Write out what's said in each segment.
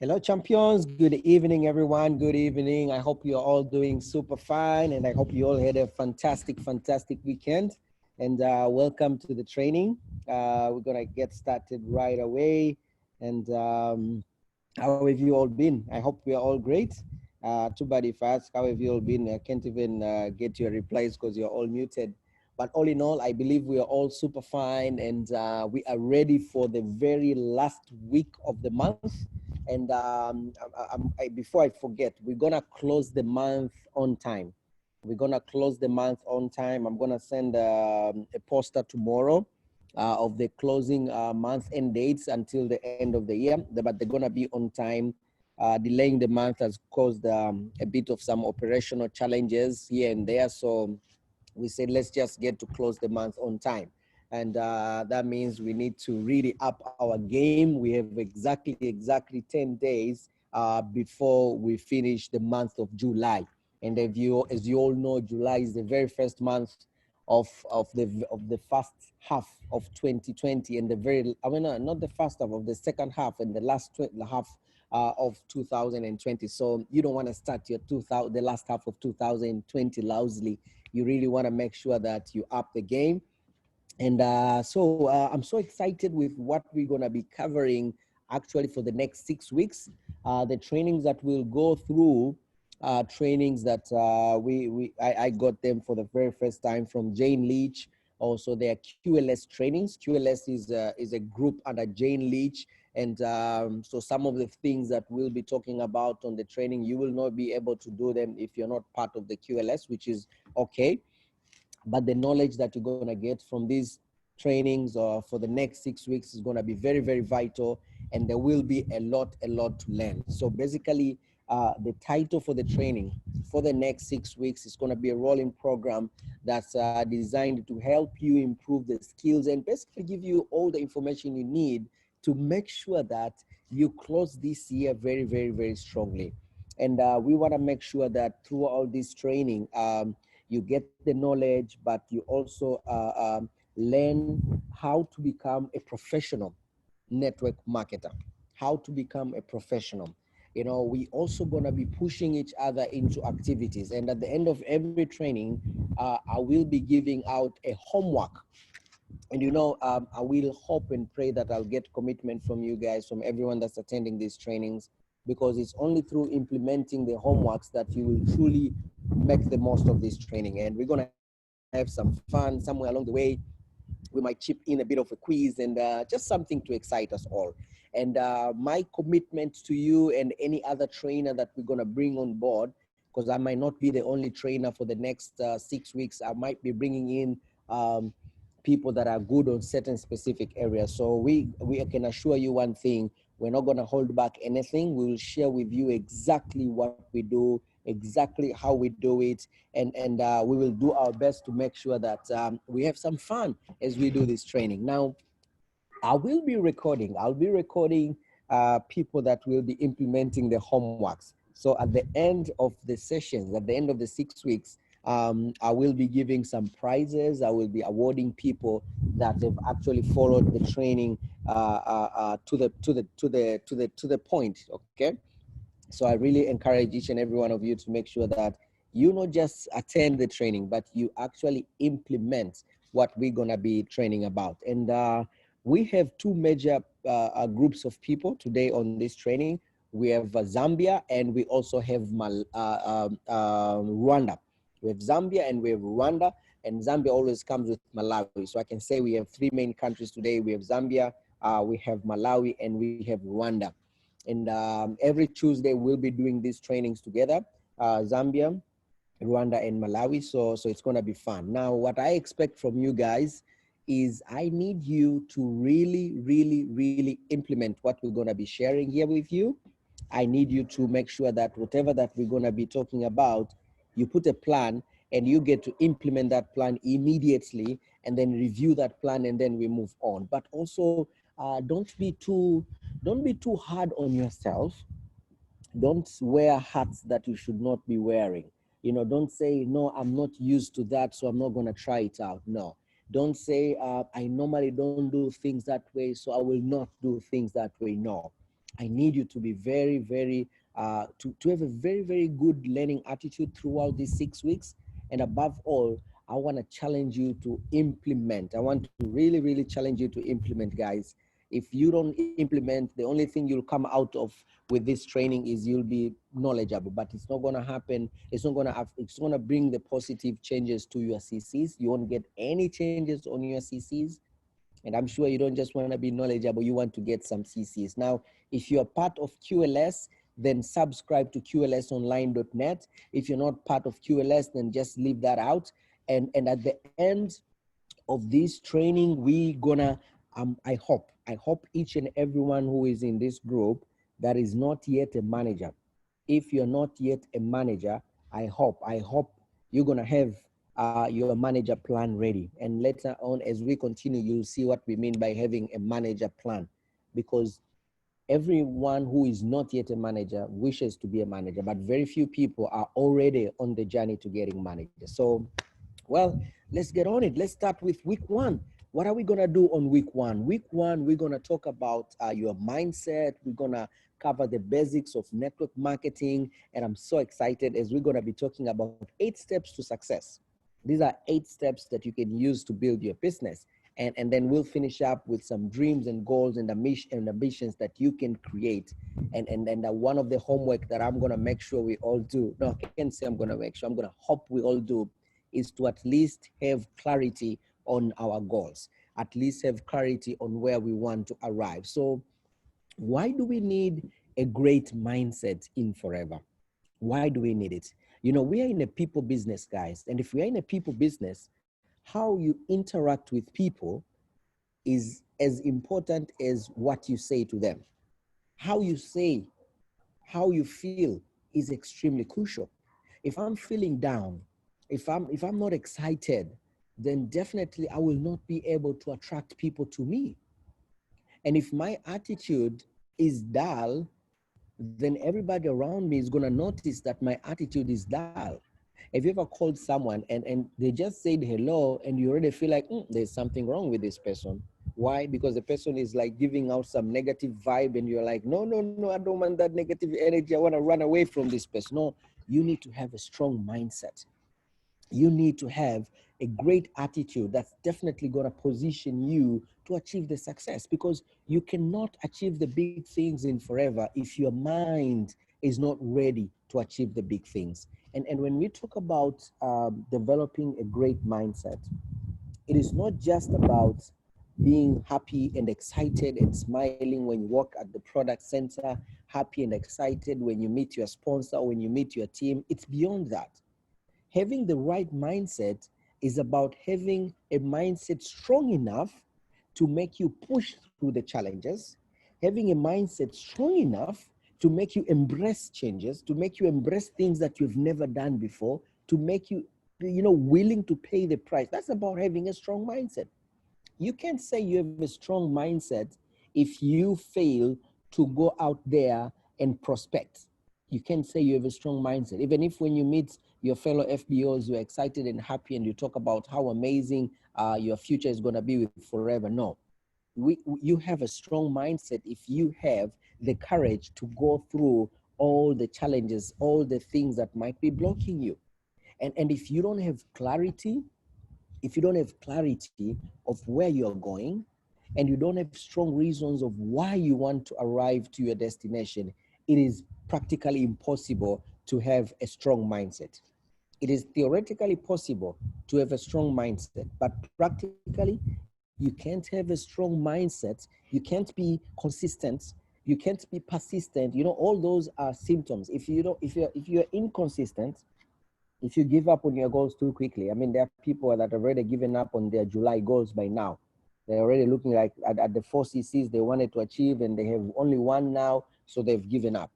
Hello, champions. Good evening, everyone. Good evening. I hope you're all doing super fine, and I hope you all had a fantastic weekend. And welcome to the training. We're gonna get started right away. And how have you all been? I hope we are all great. Too bad if I ask how have you all been, I can't even get your replies because you're all muted. But all in all, I believe we are all super fine, and we are ready for the very last week of the month. And before I forget, we're gonna close the month on time. We're gonna close the month on time. I'm gonna send a poster tomorrow of the closing month end dates until the end of the year, but they're gonna be on time. Delaying the month has caused a bit of some operational challenges here and there. So we said, let's just get to close the month on time. And that means we need to really up our game. We have exactly 10 days before we finish the month of July. And as you all know, July is the very first month of the first half of 2020, and not the first half of the second half and the half of 2020. So you don't want to start the last half of 2020 lousily. You really want to make sure that you up the game. And I'm so excited with what we're going to be covering actually for the next 6 weeks. The trainings that we'll go through, trainings that I got them for the very first time from Jane Leach. Also, their QLS trainings. QLS is a group under Jane Leach. And so some of the things that we'll be talking about on the training, you will not be able to do them if you're not part of the QLS, which is okay. But the knowledge that you're going to get from these trainings for the next 6 weeks is going to be very vital, and there will be a lot to learn. So basically, the title for the training for the next 6 weeks is going to be a rolling program that's designed to help you improve the skills and basically give you all the information you need to make sure that you close this year very strongly. And we want to make sure that throughout this training, you get the knowledge, but you also learn how to become a professional network marketer, how to become a professional. You know, we also gonna be pushing each other into activities. And at the end of every training, I will be giving out a homework. And I will hope and pray that I'll get commitment from you guys, from everyone that's attending these trainings, because it's only through implementing the homeworks that you will truly make the most of this training. And we're going to have some fun somewhere along the way. We might chip in a bit of a quiz and just something to excite us all. And my commitment to you and any other trainer that we're going to bring on board, because I might not be the only trainer for the next 6 weeks, I might be bringing in people that are good on certain specific areas. So we can assure you one thing: we're not going to hold back anything. We will share with you exactly what we do, exactly how we do it, and we will do our best to make sure that we have some fun as we do this training. Now, I'll be recording people that will be implementing the homeworks. So at the end of the sessions, at the end of the 6 weeks, I will be giving some prizes. I will be awarding people that have actually followed the training to the point. Okay. So I really encourage each and every one of you to make sure that you not just attend the training, but you actually implement what we're gonna be training about. And we have two major groups of people today on this training. We have Zambia, and we also have Rwanda. We have Zambia and we have Rwanda, and Zambia always comes with Malawi. So I can say we have three main countries today. We have Zambia, we have Malawi, and we have Rwanda. And every Tuesday we'll be doing these trainings together, Zambia, Rwanda, and Malawi. So it's gonna be fun. Now, what I expect from you guys is I need you to really implement what we're gonna be sharing here with you. I need you to make sure that whatever that we're gonna be talking about, you put a plan and you get to implement that plan immediately, and then review that plan, and then we move on. But also, don't be too hard on yourself. Don't wear hats that you should not be wearing. Don't say, no, I'm not used to that, so I'm not going to try it out. No. Don't say, I normally don't do things that way, so I will not do things that way. No. I need you to be very, very, to have a very, very good learning attitude throughout these 6 weeks. And above all, I want to challenge you to implement. I want to really, really challenge you to implement, guys. If you don't implement, the only thing you'll come out of with this training is you'll be knowledgeable, but it's not going to happen. It's going to bring the positive changes to your CCs. You won't get any changes on your CCs. And I'm sure you don't just want to be knowledgeable, you want to get some CCs. Now, if you're part of QLS, then subscribe to qlsonline.net. If you're not part of QLS, then just leave that out. And at the end of this training, we gonna, I hope each and everyone who is in this group that is not yet a manager, if you're not yet a manager, I hope you're gonna have your manager plan ready. And later on, as we continue, you'll see what we mean by having a manager plan, because everyone who is not yet a manager wishes to be a manager, but very few people are already on the journey to getting managers. So, well, let's get on it. Let's start with week one. What are we gonna do on week one? Week one, we're gonna talk about your mindset. We're gonna cover the basics of network marketing. And I'm so excited as we're gonna be talking about 8 steps to success. These are 8 steps that you can use to build your business. And then we'll finish up with some dreams and goals and ambitions that you can create. And one of the homework that I'm gonna make sure we all do, no, I can't say I'm gonna make sure, I'm gonna hope we all do, is to at least have clarity on our goals, at least have clarity on where we want to arrive. So why do we need a great mindset in Forever? Why do we need it? You know, we are in a people business, guys. And if we are in a people business, how you interact with people is as important as what you say to them. How you say, how you feel is extremely crucial. If I'm feeling down, if I'm not excited, then definitely I will not be able to attract people to me. And if my attitude is dull, then everybody around me is going to notice that my attitude is dull. Have you ever called someone and they just said hello and you already feel like there's something wrong with this person? Why? Because the person is like giving out some negative vibe and you're like, no, no, no, I don't want that negative energy. I want to run away from this person. No, you need to have a strong mindset. You need to have a great attitude that's definitely going to position you to achieve the success, because you cannot achieve the big things in Forever if your mind is not ready to achieve the big things. And when we talk about developing a great mindset, it is not just about being happy and excited and smiling when you walk at the product center, happy and excited when you meet your sponsor, when you meet your team. It's beyond that. Having the right mindset is about having a mindset strong enough to make you push through the challenges, having a mindset strong enough to make you embrace changes, to make you embrace things that you've never done before, to make you, willing to pay the price. That's about having a strong mindset. You can't say you have a strong mindset if you fail to go out there and prospect. You can't say you have a strong mindset. Even if when you meet your fellow FBOs, you're excited and happy and you talk about how amazing your future is going to be with Forever. No, you have a strong mindset if you have the courage to go through all the challenges, all the things that might be blocking you. And if you don't have clarity, of where you're going, and you don't have strong reasons of why you want to arrive to your destination, it is practically impossible to have a strong mindset. It is theoretically possible to have a strong mindset, but practically you can't have a strong mindset. You can't be consistent. You can't be persistent. All those are symptoms. If you're inconsistent, if you give up on your goals too quickly, I mean, there are people that have already given up on their July goals by now. They're already looking like at the 4 CCs they wanted to achieve, and they have only one now, so they've given up.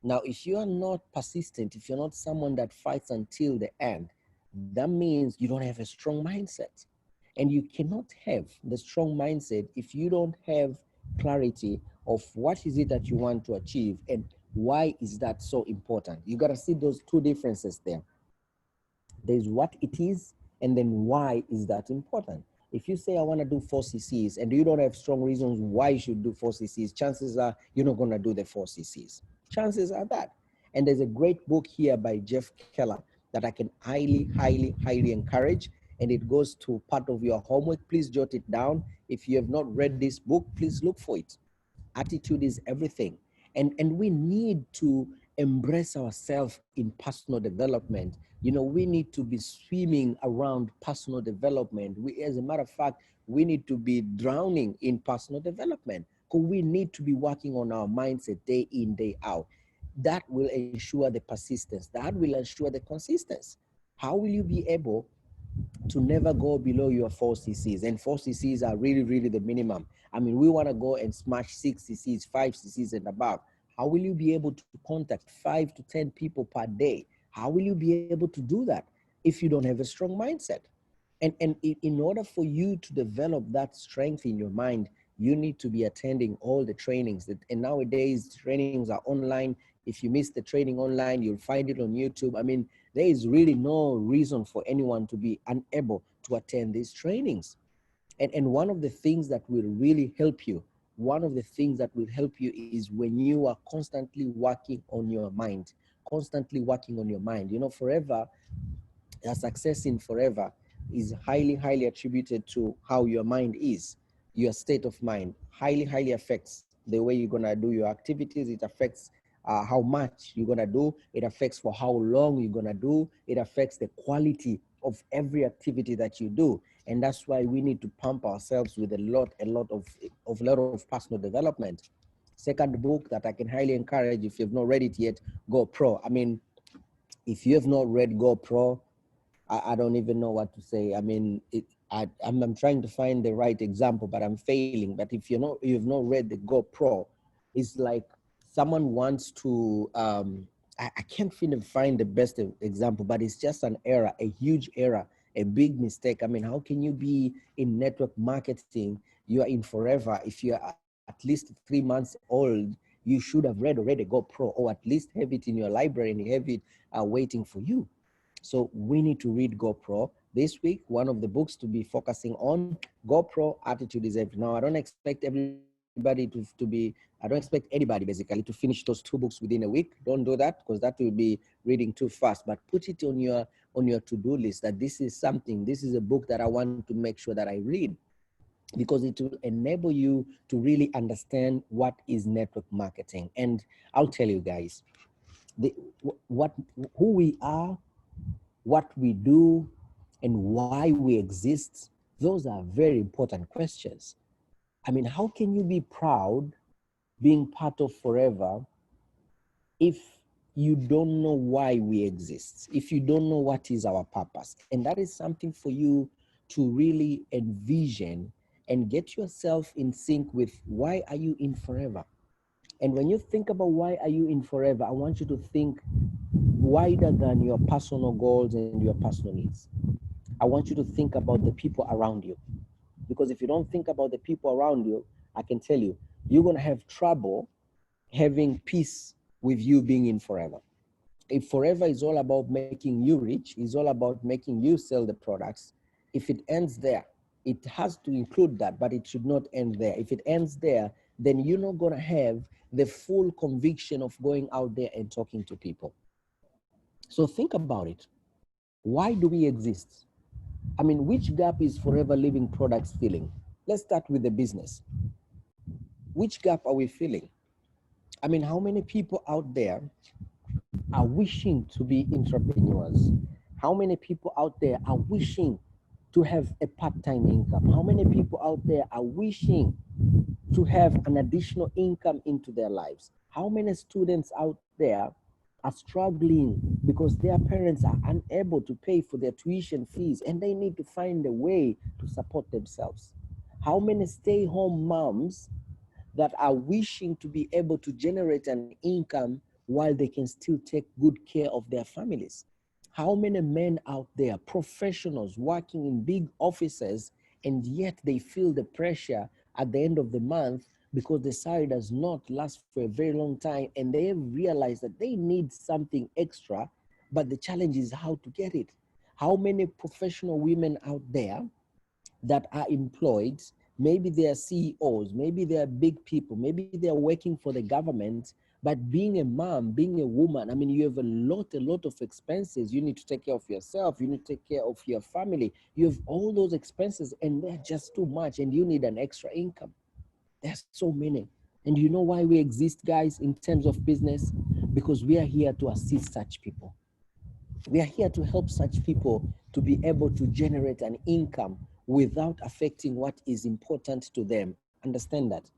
Now, if you are not persistent, if you're not someone that fights until the end, that means you don't have a strong mindset. And you cannot have the strong mindset if you don't have clarity of what is it that you want to achieve and why is that so important. You got to see those two differences there. There's what it is, and then why is that important. If you say I want to do 4 cc's and you don't have strong reasons why you should do 4 cc's, chances are you're not going to do the 4 cc's. Chances are that. And there's a great book here by Jeff Keller that I can highly, highly, highly encourage. And it goes to part of your homework. Please jot it down. If you have not read this book, please look for it. Attitude is everything. And we need to embrace ourselves in personal development. We need to be swimming around personal development. As a matter of fact, we need to be drowning in personal development, because we need to be working on our mindset day in, day out. That will ensure the persistence. That will ensure the consistency. How will you be able to never go below your 4 cc's? And 4 cc's are really, really the minimum. I mean, we want to go and smash 6 cc's, 5 cc's and above. How will you be able to contact 5 to 10 people per day? How will you be able to do that if you don't have a strong mindset? And in order for you to develop that strength in your mind, you need to be attending all the trainings. And nowadays, trainings are online. If you miss the training online, you'll find it on YouTube. I mean, there is really no reason for anyone to be unable to attend these trainings. And one of the things that will really help you, is when you are constantly working on your mind, forever. Success in forever is highly, highly attributed to how your mind is. Your state of mind highly, highly affects the way you're going to do your activities. It affects how much you're going to do. It affects for how long you're going to do. It affects the quality of every activity that you do. And that's why we need to pump ourselves with a lot of personal development. Second book that I can highly encourage, if you've not read it yet, Go Pro. I mean, if you have not read Go Pro, I don't even know what to say. I mean, I'm trying to find the right example, but I'm failing. But if you've not read the Go Pro, it's like someone wants to, I can't find the best example, but it's just an error, a huge error, a big mistake. I mean, how can you be in network marketing? You are in forever. If you're at least 3 months old, you should have read already Go Pro, or at least have it in your library and have it waiting for you. So we need to read Go Pro. This week, one of the books to be focusing on, Go Pro, Attitude is Everything. Now, I don't expect anybody basically to finish those 2 books within a week. Don't do that, because that will be reading too fast. But put it on your to-do list that this is a book that I want to make sure that I read, because it will enable you to really understand what is network marketing. And I'll tell you guys, who we are, what we do, and why we exist. Those are very important questions. I mean, how can you be proud being part of Forever if you don't know why we exist, if you don't know what is our purpose? And that is something for you to really envision and get yourself in sync with. Why are you in Forever? And when you think about why are you in Forever, I want you to think wider than your personal goals and your personal needs. I want you to think about the people around you. Because if you don't think about the people around you, I can tell you, you're going to have trouble having peace with you being in Forever. If Forever is all about making you rich, is all about making you sell the products, if it ends there, it has to include that, but it should not end there. If it ends there, then you're not going to have the full conviction of going out there and talking to people. So think about it. Why do we exist? I mean, which gap is Forever Living Products filling? Let's start with the business. Which gap are we filling? I mean, how many people out there are wishing to be entrepreneurs? How many people out there are wishing to have a part-time income? How many people out there are wishing to have an additional income into their lives? How many students out there are struggling because their parents are unable to pay for their tuition fees and they need to find a way to support themselves? How many stay-home moms that are wishing to be able to generate an income while they can still take good care of their families? How many men out there, professionals working in big offices, and yet they feel the pressure at the end of the month because the salary does not last for a very long time, and they have realized that they need something extra, but the challenge is how to get it? How many professional women out there that are employed. Maybe they are CEOs, maybe they are big people, maybe they are working for the government, but being a mom, being a woman, I mean, you have a lot of expenses. You need to take care of yourself, you need to take care of your family. You have all those expenses and they're just too much and you need an extra income. There's so many. And you know why we exist, guys, in terms of business? Because we are here to assist such people. We are here to help such people to be able to generate an income without affecting what is important to them. Understand that.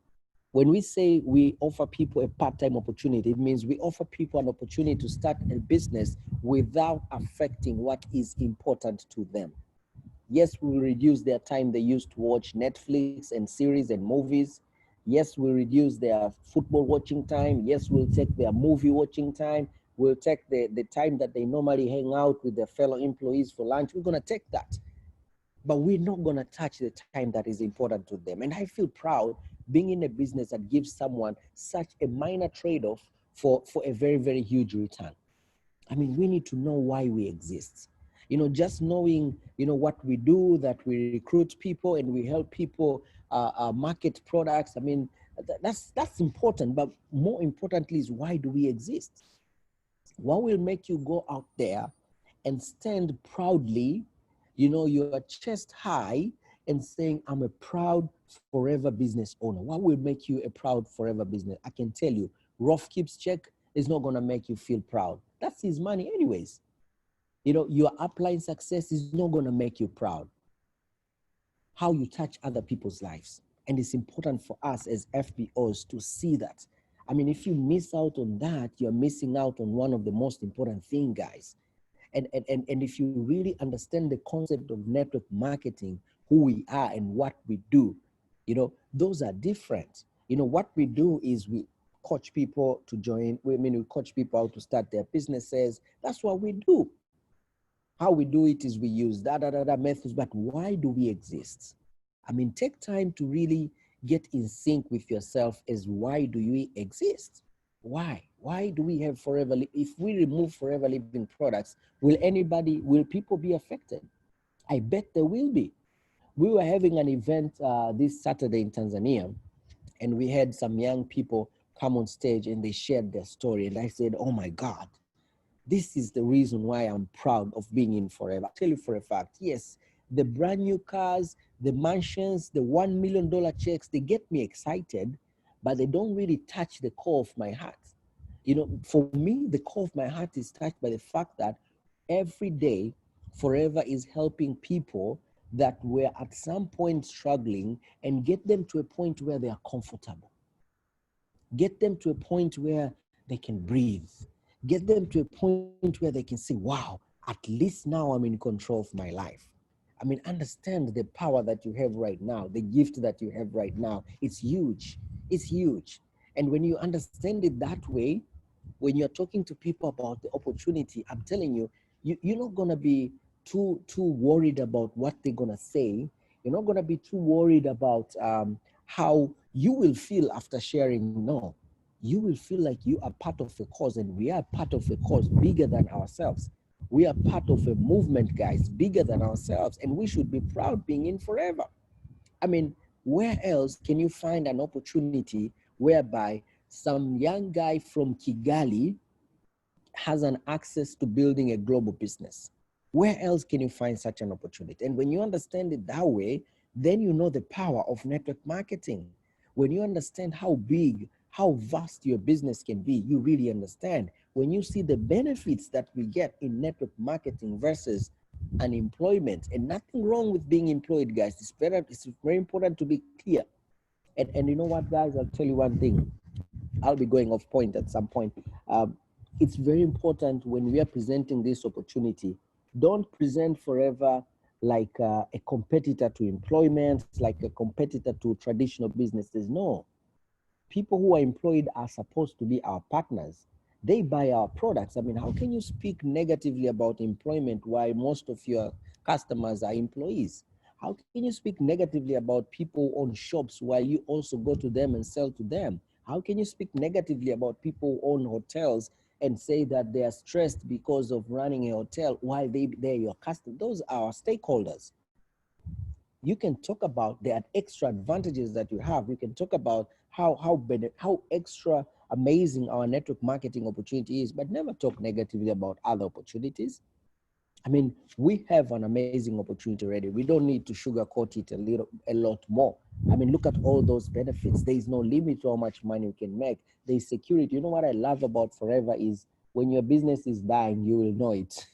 When we say we offer people a part-time opportunity, it means we offer people an opportunity to start a business without affecting what is important to them. Yes, we will reduce their time they use to watch Netflix and series and movies. Yes, we'll reduce their football watching time. Yes, we'll take their movie watching time. We'll take the time that they normally hang out with their fellow employees for lunch. We're going to take that. But we're not going to touch the time that is important to them. And I feel proud being in a business that gives someone such a minor trade-off for a very, very huge return. I mean, we need to know why we exist. Just knowing, what we do, that we recruit people and we help people market products. I mean, that's important. But more importantly is, why do we exist? What will make you go out there and stand proudly, your chest high and saying, I'm a proud forever business owner? What will make you a proud forever business? I can tell you, Rolf Kip's check is not going to make you feel proud. That's his money anyways. Your upline success is not going to make you proud. How you touch other people's lives. And it's important for us as FBOs to see that. I mean, if you miss out on that, you're missing out on one of the most important things, guys. And if you really understand the concept of network marketing, who we are and what we do, those are different. What we do is we coach people to join. We coach people how to start their businesses. That's what we do. How we do it is we use methods, but why do we exist? I mean, take time to really get in sync with yourself as why do we exist? Why? Why do we have forever? If we remove forever living products, will people be affected? I bet there will be. We were having an event this Saturday in Tanzania, and we had some young people come on stage and they shared their story. And I said, oh my God, this is the reason why I'm proud of being in Forever. I'll tell you for a fact, yes, the brand new cars, the mansions, the $1 million checks, they get me excited, but they don't really touch the core of my heart. For me, the core of my heart is touched by the fact that every day, Forever is helping people that were at some point struggling and get them to a point where they are comfortable. Get them to a point where they can breathe. Get them to a point where they can say, wow, at least now I'm in control of my life. I mean, understand the power that you have right now, the gift that you have right now. It's huge. It's huge. And when you understand it that way, when you're talking to people about the opportunity, I'm telling you, you're not going to be too worried about what they're going to say. You're not going to be too worried about how you will feel after sharing. No, you will feel like you are part of a cause, and we are part of a cause bigger than ourselves. We are part of a movement, guys, bigger than ourselves, and we should be proud being in Forever. I mean, where else can you find an opportunity whereby some young guy from Kigali has an access to building a global business? Where else can you find such an opportunity? And when you understand it that way, then you know the power of network marketing. When you understand how big, how vast your business can be, you really understand. When you see the benefits that we get in network marketing versus unemployment, and nothing wrong with being employed, guys. It's very important to be clear. And you know what, guys, I'll tell you one thing. I'll be going off point at some point. It's very important when we are presenting this opportunity, don't present Forever like a competitor to employment, like a competitor to traditional businesses. No, people who are employed are supposed to be our partners. They buy our products. I mean, how can you speak negatively about employment while most of your customers are employees? How can you speak negatively about people who own shops while you also go to them and sell to them? How can you speak negatively about people who own hotels and say that they are stressed because of running a hotel while they're your customers? Those are our stakeholders. you can talk about the extra advantages that you have. You can talk about how extra amazing our network marketing opportunity is, but never talk negatively about other opportunities. I mean, we have an amazing opportunity already. We don't need to sugarcoat it a lot more. I mean, look at all those benefits. There is no limit to how much money you can make. There is security. You know what I love about Forever is when your business is dying, you will know it.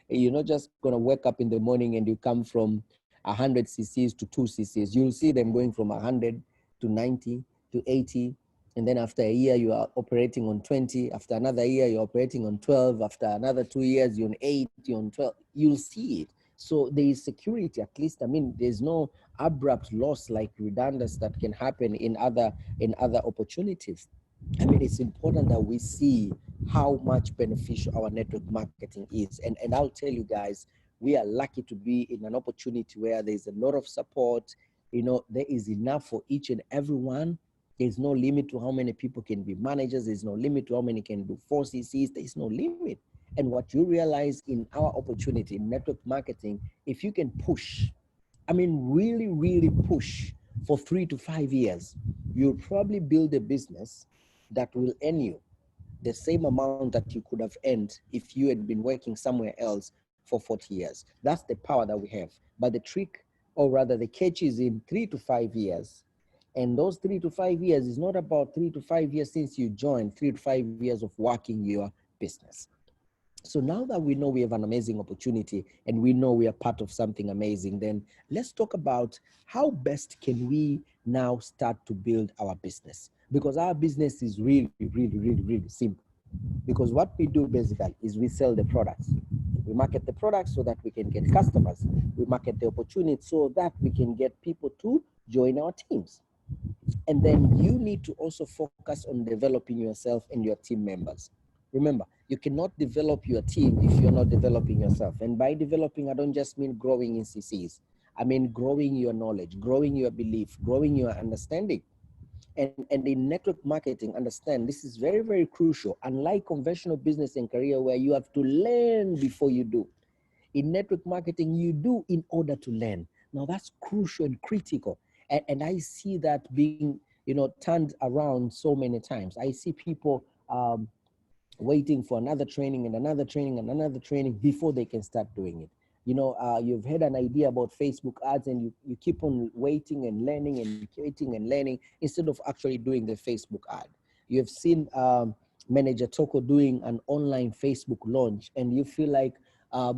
You're not just gonna wake up in the morning and you come from 100 cc's to 2 cc's. You'll see them going from 100 to 90 to 80, and then after a year you are operating on 20, after another year you're operating on 12, after another 2 years you're on 8, you're on 12. You'll see it. So there is security, at least. I mean, there's no abrupt loss like redundancy that can happen in other opportunities. I mean, it's important that we see how much beneficial our network marketing is. And I'll tell you guys, we are lucky to be in an opportunity where there's a lot of support. There is enough for each and everyone. There's no limit to how many people can be managers. There's no limit to how many can do 4 CCs. There's no limit. And what you realize in our opportunity in network marketing, if you can push, I mean, really, really push for 3 to 5 years, you'll probably build a business that will earn you the same amount that you could have earned if you had been working somewhere else for 40 years. That's the power that we have. But the trick, or rather the catch, is in 3 to 5 years. And those 3 to 5 years is not about 3 to 5 years since you joined, 3 to 5 years of working your business. So now that we know we have an amazing opportunity and we know we are part of something amazing, then let's talk about how best can we now start to build our business. Because our business is really, really, really, really simple. Because what we do basically is we sell the products. We market the products so that we can get customers. We market the opportunity so that we can get people to join our teams. And then you need to also focus on developing yourself and your team members. Remember, you cannot develop your team if you're not developing yourself. And by developing, I don't just mean growing in CCs. I mean growing your knowledge, growing your belief, growing your understanding. And in network marketing, understand this is very, very crucial. Unlike conventional business and career where you have to learn before you do, in network marketing, you do in order to learn. Now that's crucial and critical. And I see that being, turned around so many times. I see people waiting for another training and another training and another training before they can start doing it. You've had an idea about Facebook ads and you keep on waiting and learning and waiting and learning instead of actually doing the Facebook ad. You've seen Manager Toko doing an online Facebook launch and you feel like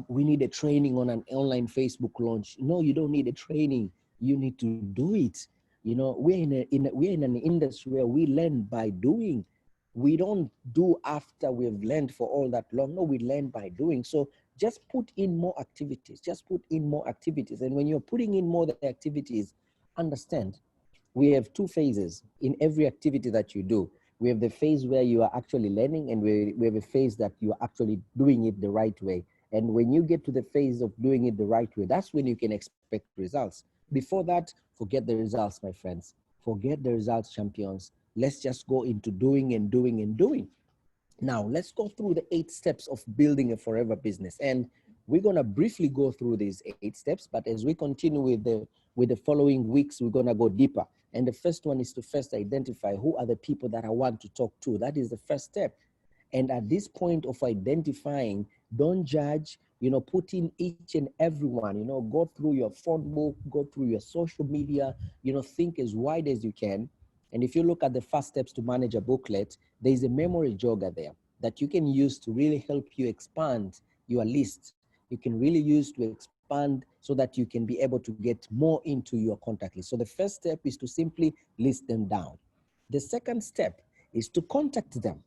we need a training on an online Facebook launch. No, you don't need a training. You need to do it. We're in an industry where we learn by doing. We don't do after we've learned for all that long. No, we learn by doing. So just put in more activities. Just put in more activities. And when you're putting in more activities, understand we have 2 phases in every activity that you do. We have the phase where you are actually learning, and we have a phase that you are actually doing it the right way. And when you get to the phase of doing it the right way, that's when you can expect results. Before that, forget the results, my friends. Forget the results, champions. Let's just go into doing and doing and doing. Now, let's go through the 8 steps of building a forever business. And we're going to briefly go through these 8 steps, but as we continue with the following weeks, we're going to go deeper. And the first one is to first identify who are the people that I want to talk to. That is the first step. And at this point of identifying, don't judge, put in each and every one, go through your phone book, go through your social media, think as wide as you can. And if you look at the first steps to manage a booklet, there is a memory jogger there that you can use to really help you expand your list. You can really use to expand so that you can be able to get more into your contact list. So the first step is to simply list them down. The second step is to contact them.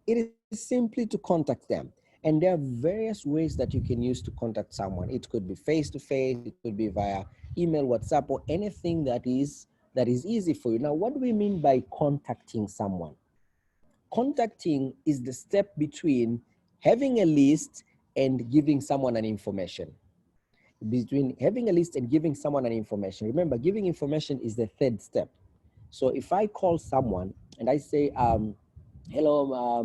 It is simply to contact them. And there are various ways that you can use to contact someone. It could be face-to-face, it could be via email, WhatsApp, or anything that is easy for you. Now, what do we mean by contacting someone? Contacting is the step between having a list and giving someone an information. Between having a list and giving someone an information. Remember, giving information is the third step. So if I call someone and I say, hello,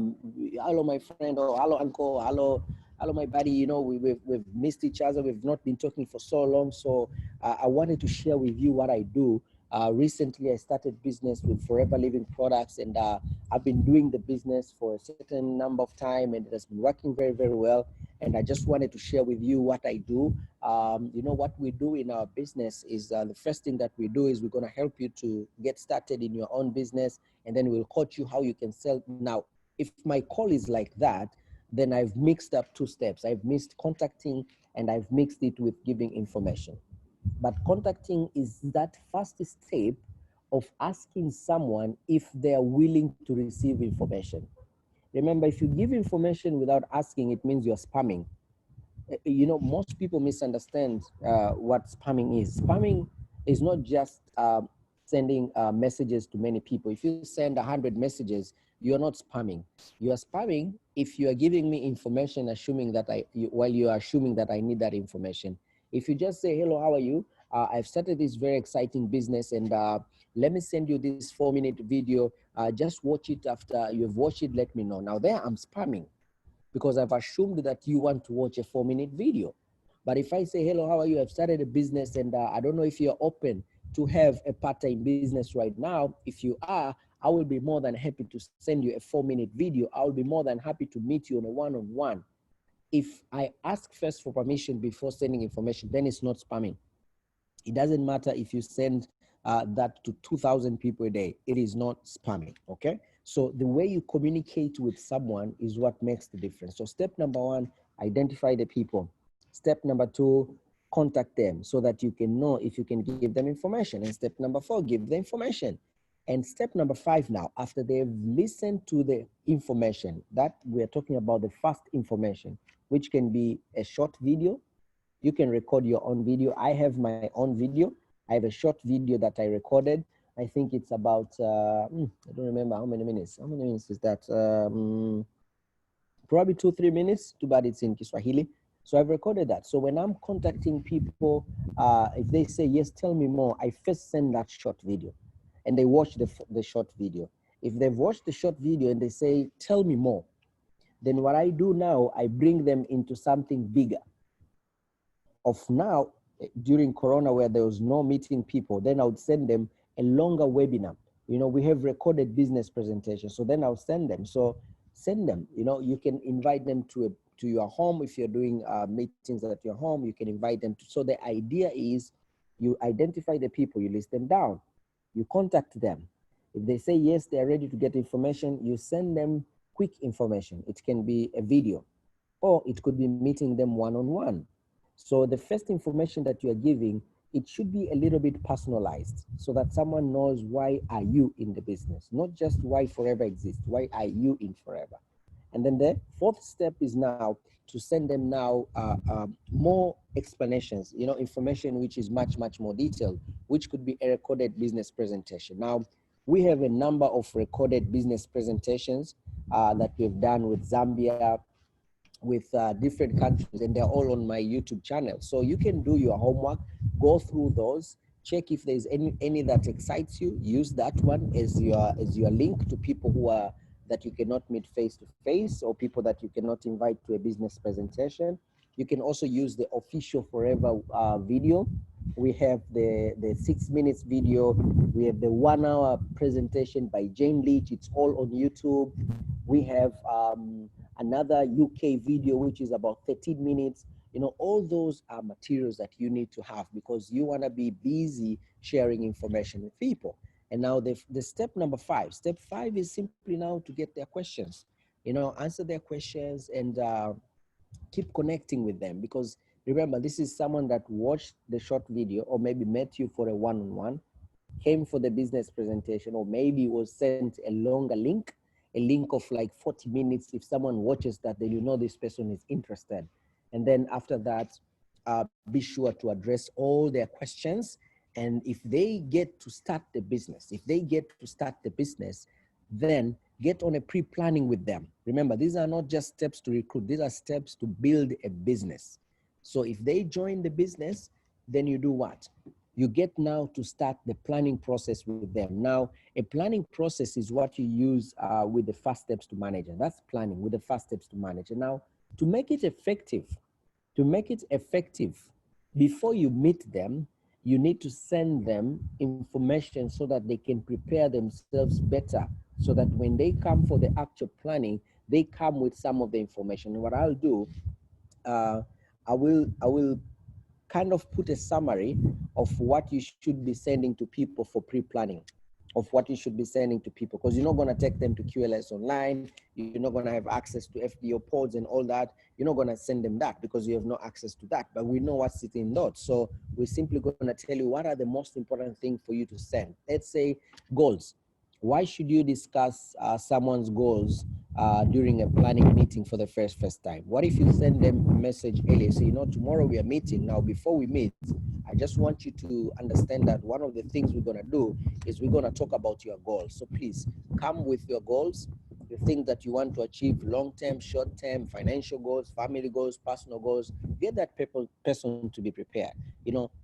my friend, or hello, uncle, hello, Hello, my buddy. You know, we've missed each other. We've not been talking for so long. So I wanted to share with you what I do. Recently, I started business with Forever Living Products, and I've been doing the business for a certain number of time, and it has been working very, very well. And I just wanted to share with you what I do. You know, what we do in our business is the first thing that we do is we're going to help you to get started in your own business, and then we'll coach you how you can sell. Now, if my call is like that, then I've mixed up two steps. I've mixed contacting and I've mixed it with giving information. But contacting is that first step of asking someone if they are willing to receive information. Remember, if you give information without asking, it means you're spamming. You know, most people misunderstand what spamming is. Spamming is not just sending messages to many people. If you send 100 messages, you're not spamming. You are spamming if you are giving me information, assuming that while you are assuming that I need that information. If you just say, hello, how are you? I've started this very exciting business, and let me send you this 4-minute video. Just watch it. After you've watched it, let me know. Now there I'm spamming, because I've assumed that you want to watch a 4-minute video. But if I say, hello, how are you? I've started a business, and I don't know if you're open to have a part-time business right now. If you are, I will be more than happy to send you a 4-minute video. I will be more than happy to meet you on a one-on-one. If I ask first for permission before sending information, then it's not spamming. It doesn't matter if you send that to 2,000 people a day. It is not spamming, okay? So the way you communicate with someone is what makes the difference. So step number one, identify the people. Step number two, contact them so that you can know if you can give them information. And step number four, give the information. And step number five now, after they've listened to the information, that we're talking about the first information, which can be a short video. You can record your own video. I have my own video. I have a short video that I recorded. I think it's about, I don't remember how many minutes. How many minutes is that? Probably 2-3 minutes, too bad it's in Kiswahili. So I've recorded that. So when I'm contacting people, if they say, yes, tell me more, I first send that short video and they watch the short video. If they've watched the short video and they say, tell me more, then what I do now, I bring them into something bigger. Of now, during Corona, where there was no meeting people, then I would send them a longer webinar. You know, we have recorded business presentations, so then I'll send them. So send them, you know, you can invite them to your home. If you're doing meetings at your home, you can invite them to. So the idea is you identify the people, you list them down, you contact them. If they say yes, they're ready to get information, you send them quick information. It can be a video, or it could be meeting them one-on-one. So the first information that you are giving, it should be a little bit personalized so that someone knows why are you in the business, not just why Forever exists, why are you in Forever? And then the fourth step is now to send them now more explanations, you know, information which is much, much more detailed, which could be a recorded business presentation. Now, we have a number of recorded business presentations that we've done with Zambia, with different countries, and they're all on my YouTube channel. So you can do your homework, go through those, check if there's any that excites you, use that one as your link to people who are that you cannot meet face to face, or people that you cannot invite to a business presentation. You can also use the official Forever video. We have the 6 minutes video. We have the 1 hour presentation by Jane Leach. It's all on YouTube. We have another UK video, which is about 13 minutes. You know, all those are materials that you need to have because you want to be busy sharing information with people. And now the step number five. Step five is simply now to get their questions. You know, answer their questions and keep connecting with them, because remember, this is someone that watched the short video or maybe met you for a one-on-one, came for the business presentation, or maybe was sent a longer link, a link of like 40 minutes. If someone watches that, then you know this person is interested. And then after that, be sure to address all their questions. And if they get to start the business, then get on a pre-planning with them. Remember, these are not just steps to recruit, these are steps to build a business. So if they join the business, then you do what? You get now to start the planning process with them. Now, a planning process is what you use with the first steps to manage. And that's planning with the first steps to manage. And now To make it effective, to make it effective, before you meet them, you need to send them information so that they can prepare themselves better, so that when they come for the actual planning, they come with some of the information. And what I'll do, uh, I will kind of put a summary of what you should be sending to people for pre-planning, of what you should be sending to people, because you're not going to take them to QLS online, you're not going to have access to FBO pods and all that. You're not going to send them that because you have no access to that, but we know what's sitting in those. So we're simply going to tell you what are the most important things for you to send. Let's say goals. Why should you discuss someone's goals during a planning meeting for the first time? What if you send them a message earlier? Say, tomorrow we are meeting. Now, before we meet, I just want you to understand that one of the things we're going to do is we're going to talk about your goals. So please come with your goals, the things that you want to achieve, long-term, short-term, financial goals, family goals, personal goals. Get that person to be prepared.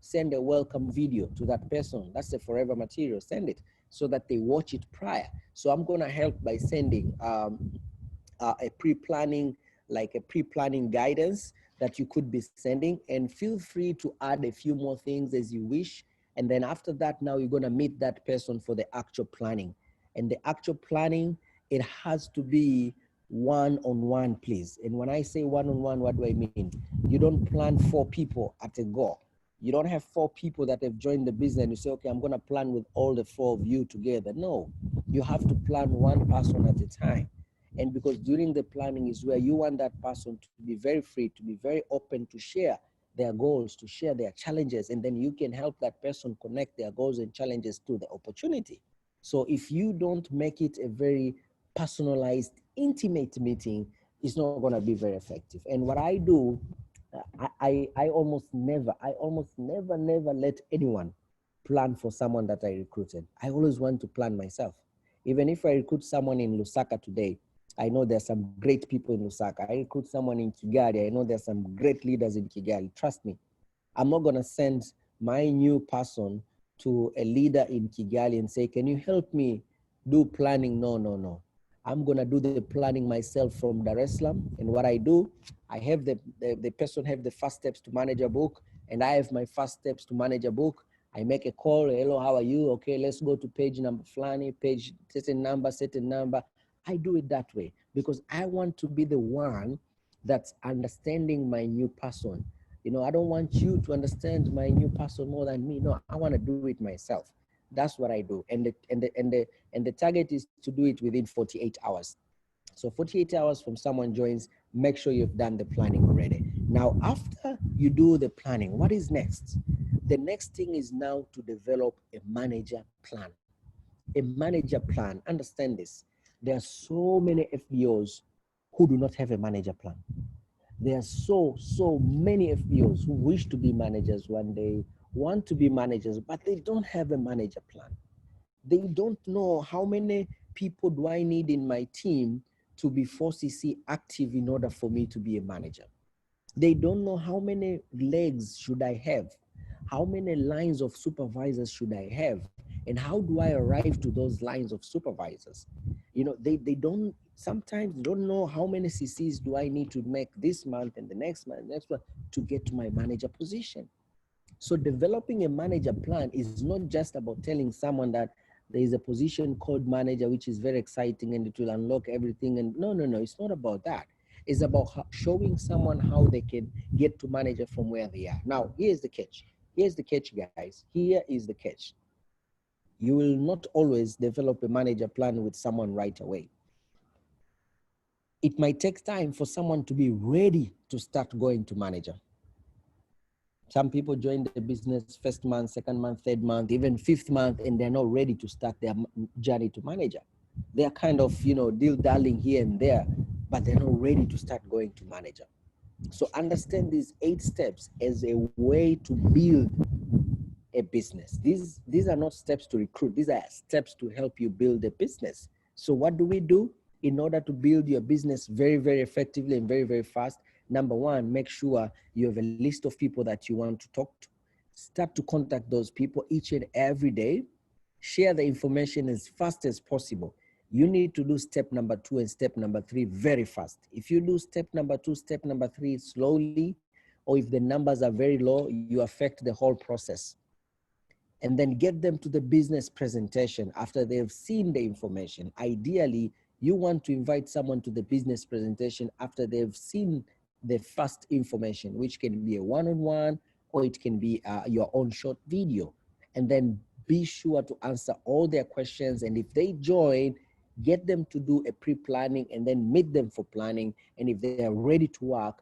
Send a welcome video to that person. That's the forever material. Send it so that they watch it prior. So I'm going to help by sending a pre-planning, like a pre-planning guidance that you could be sending, and feel free to add a few more things as you wish. And then after that, now you're going to meet that person for the actual planning. And the actual planning, it has to be one-on-one, please. And when I say one-on-one, what do I mean? You don't plan 4 people at a go. You don't have 4 people that have joined the business and you say, okay, I'm going to plan with all the 4 of you together. No, you have to plan one person at a time. And because during the planning is where you want that person to be very free, to be very open, to share their goals, to share their challenges, and then you can help that person connect their goals and challenges to the opportunity. So if you don't make it a very personalized, intimate meeting, it's not going to be very effective. And what I do, I almost never let anyone plan for someone that I recruited. I always want to plan myself. Even if I recruit someone in Lusaka today, I know there's some great people in Lusaka. I recruit someone in Kigali, I know there's some great leaders in Kigali. Trust me, I'm not going to send my new person to a leader in Kigali and say, can you help me do planning? No. I'm going to do the planning myself from Dar es Salaam. And what I do, I have the person have the first steps to manage a book, and I have my first steps to manage a book. I make a call, hello, how are you? Okay, let's go to page number flani, page certain number. I do it that way because I want to be the one that's understanding my new person. I don't want you to understand my new person more than me. No, I want to do it myself. That's what I do. And the target is to do it within 48 hours. So 48 hours from someone joins, make sure you've done the planning already. Now, after you do the planning, what is next? The next thing is now to develop a manager plan. A manager plan, understand this. There are so many FBOs who do not have a manager plan. There are so many FBOs who wish to be managers one day, want to be managers, but they don't have a manager plan. They don't know how many people do I need in my team to be 4CC active in order for me to be a manager. They don't know how many legs should I have, how many lines of supervisors should I have, and how do I arrive to those lines of supervisors. They don't, sometimes don't know how many CCs do I need to make this month and the next month, to get to my manager position. So developing a manager plan is not just about telling someone that there is a position called manager, which is very exciting and it will unlock everything. And no, it's not about that. It's about showing someone how they can get to manager from where they are. Now, here's the catch. Here's the catch, guys. Here is the catch. You will not always develop a manager plan with someone right away. It might take time for someone to be ready to start going to manager. Some people join the business first month, second month, third month, even fifth month, and they're not ready to start their journey to manager. They're kind of, deal-darling here and there, but they're not ready to start going to manager. So understand these 8 steps as a way to build a business. These are not steps to recruit. These are steps to help you build a business. So what do we do in order to build your business very, very effectively and very, very fast? Number one, make sure you have a list of people that you want to talk to. Start to contact those people each and every day. Share the information as fast as possible. you need to do step number 2 and step number 3 very fast. If you do step number 2, step number 3 slowly, or if the numbers are very low, you affect the whole process. And then get them to the business presentation after they've seen the information. Ideally, you want to invite someone to the business presentation after they've seen the first information, which can be a one-on-one, or it can be your own short video. And then be sure to answer all their questions. And if they join, get them to do a pre-planning and then meet them for planning. And if they are ready to work,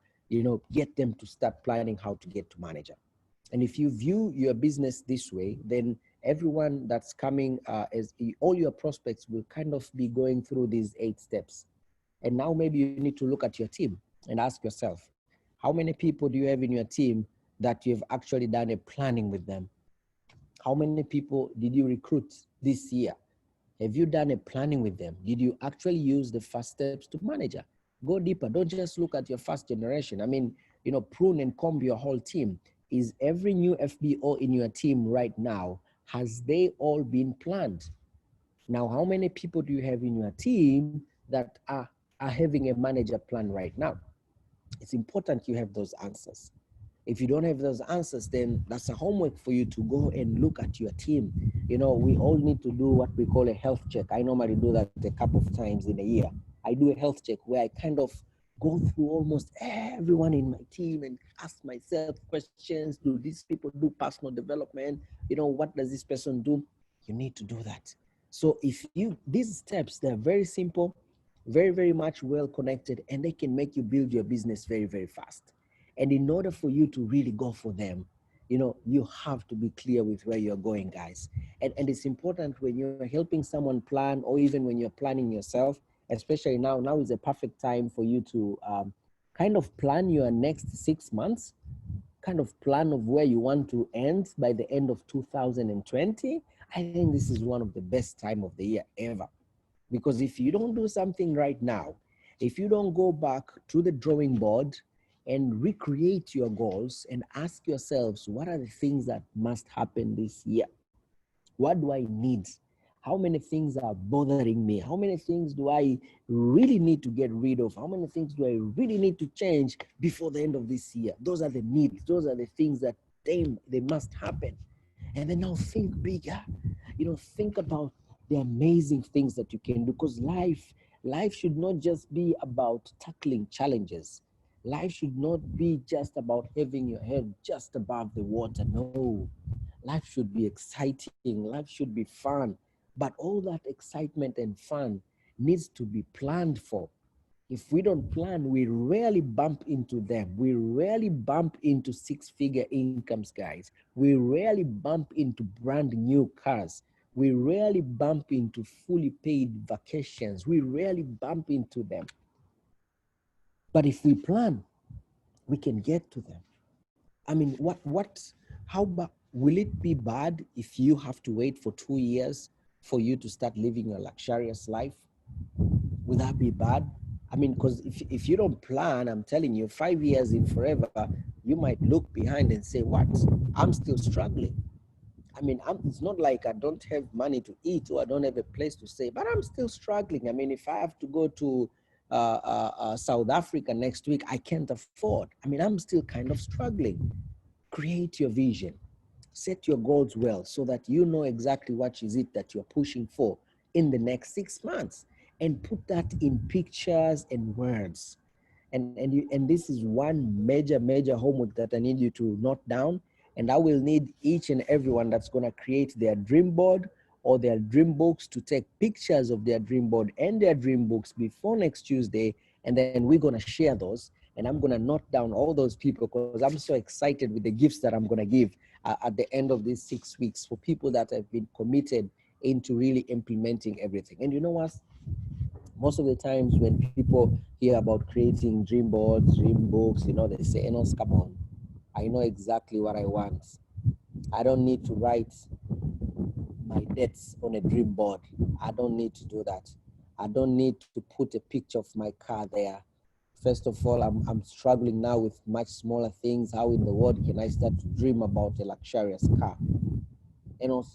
get them to start planning how to get to manager. And if you view your business this way, then everyone that's coming, all your prospects will kind of be going through these 8 steps. And now maybe you need to look at your team and ask yourself, how many people do you have in your team that you've actually done a planning with them? How many people did you recruit this year? Have you done a planning with them? Did you actually use the first steps to manager? Go deeper. Don't just look at your first generation. I mean, prune and comb your whole team. Is every new FBO in your team right now, has they all been planned? Now, how many people do you have in your team that are having a manager plan right now? It's important you have those answers. If you don't have those answers, then that's a homework for you to go and look at your team. We all need to do what we call a health check. I normally do that a couple of times in a year. I do a health check where I kind of go through almost everyone in my team and ask myself questions. Do these people do personal development? What does this person do? You need to do that. So these steps, they're very simple, very, very much well connected, and they can make you build your business very, very fast. And in order for you to really go for them, you have to be clear with where you're going, guys. And it's important when you're helping someone plan, or even when you're planning yourself, especially now is a perfect time for you to kind of plan your next 6 months, kind of plan of where you want to end by the end of 2020. I think this is one of the best time of the year ever. Because if you don't do something right now, if you don't go back to the drawing board and recreate your goals and ask yourselves, what are the things that must happen this year? What do I need? How many things are bothering me? How many things do I really need to get rid of? How many things do I really need to change before the end of this year? Those are the needs. Those are the things that they must happen. And then now think bigger. Think about the amazing things that you can do, because life should not just be about tackling challenges. Life should not be just about having your head just above the water. No, life should be exciting. Life should be fun. But all that excitement and fun needs to be planned for. If we don't plan, we rarely bump into them. We rarely bump into 6-figure incomes, guys. We rarely bump into brand new cars. We rarely bump into fully paid vacations. We rarely bump into them. But if we plan, we can get to them. I mean, will it be bad if you have to wait for 2 years for you to start living a luxurious life? Would that be bad? I mean, because if you don't plan, I'm telling you, 5 years in forever, you might look behind and say, what? I'm still struggling. I mean, it's not like I don't have money to eat or I don't have a place to stay, but I'm still struggling. I mean, if I have to go to South Africa next week, I can't afford. I mean, I'm still kind of struggling. Create your vision. Set your goals well so that you know exactly what is it that you're pushing for in the next 6 months, and put that in pictures and words. And this is one major homework that I need you to note down. And I will need each and everyone that's going to create their dream board or their dream books to take pictures of their dream board and their dream books before next Tuesday. And then we're going to share those. And I'm going to note down all those people, because I'm so excited with the gifts that I'm going to give at the end of these 6 weeks for people that have been committed into really implementing everything. And you know what? Most of the times when people hear about creating dream boards, dream books, they say, Enos, come on. I know exactly what I want. I don't need to write my debts on a dream board. I don't need to do that. I don't need to put a picture of my car there. First of all, I'm struggling now with much smaller things. How in the world can I start to dream about a luxurious car?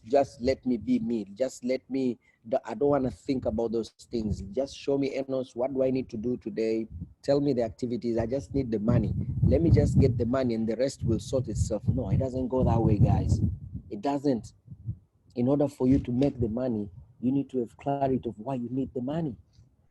Just let me be me. Just let me I don't want to think about those things. Just show me, Enos, what do I need to do today? Tell me the activities. I just need the money. Let me just get the money and the rest will sort itself. No, it doesn't go that way, guys. It doesn't. In order for you to make the money, you need to have clarity of why you need the money.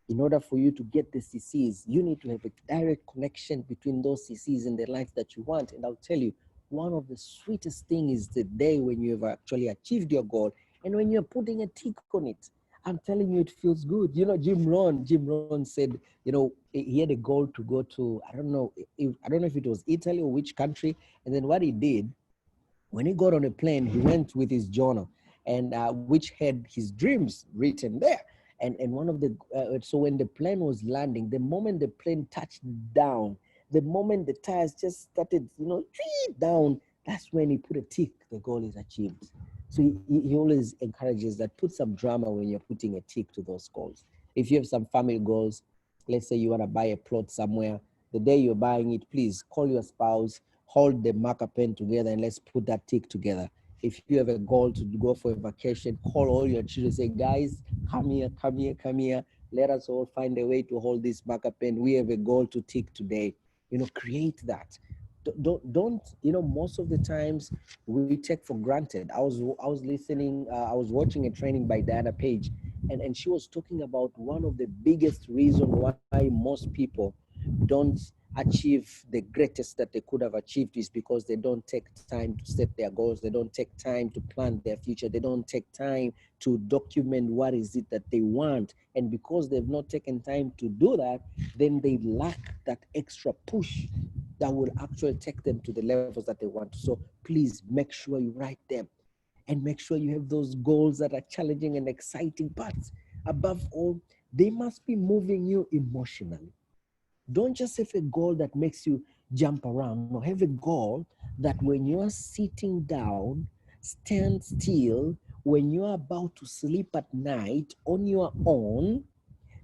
In order for you to get the CCs, you need to have a direct connection between those CCs and the life that you want. And I'll tell you, one of the sweetest things is the day when you have actually achieved your goal and when you're putting a tick on it. I'm telling you, it feels good. You know, Jim Rohn said, you know, he had a goal to go to, I don't know if it was Italy or which country. And then what he did, when he got on a plane, he went with his journal, and which had his dreams written there. And one of the, so when the plane was landing, the moment the plane touched down, the moment the tires just started, you know, down, that's when he put a tick, the goal is achieved. So he always encourages that put some drama when you're putting a tick to those goals. If you have some family goals, let's say you want to buy a plot somewhere, the day you're buying it, please call your spouse, hold the marker pen together, and let's put that tick together. If you have a goal to go for a vacation, call all your children, say, guys, come here, come here, come here. Let us all find a way to hold this marker pen. We have a goal to tick today. You know, create that. Don't, you know, most of the times we take for granted. I was listening, I was watching a training by Diana Page, and she was talking about one of the biggest reasons why most people don't achieve the greatest that they could have achieved is because they don't take time to set their goals. They don't take time to plan their future. They don't take time to document what is it that they want. And because they've not taken time to do that, then they lack that extra push that will actually take them to the levels that they want. So please make sure you write them and make sure you have those goals that are challenging and exciting. But above all, they must be moving you emotionally. Don't just have a goal that makes you jump around. No, have a goal that when you're sitting down, stand still, when you're about to sleep at night on your own,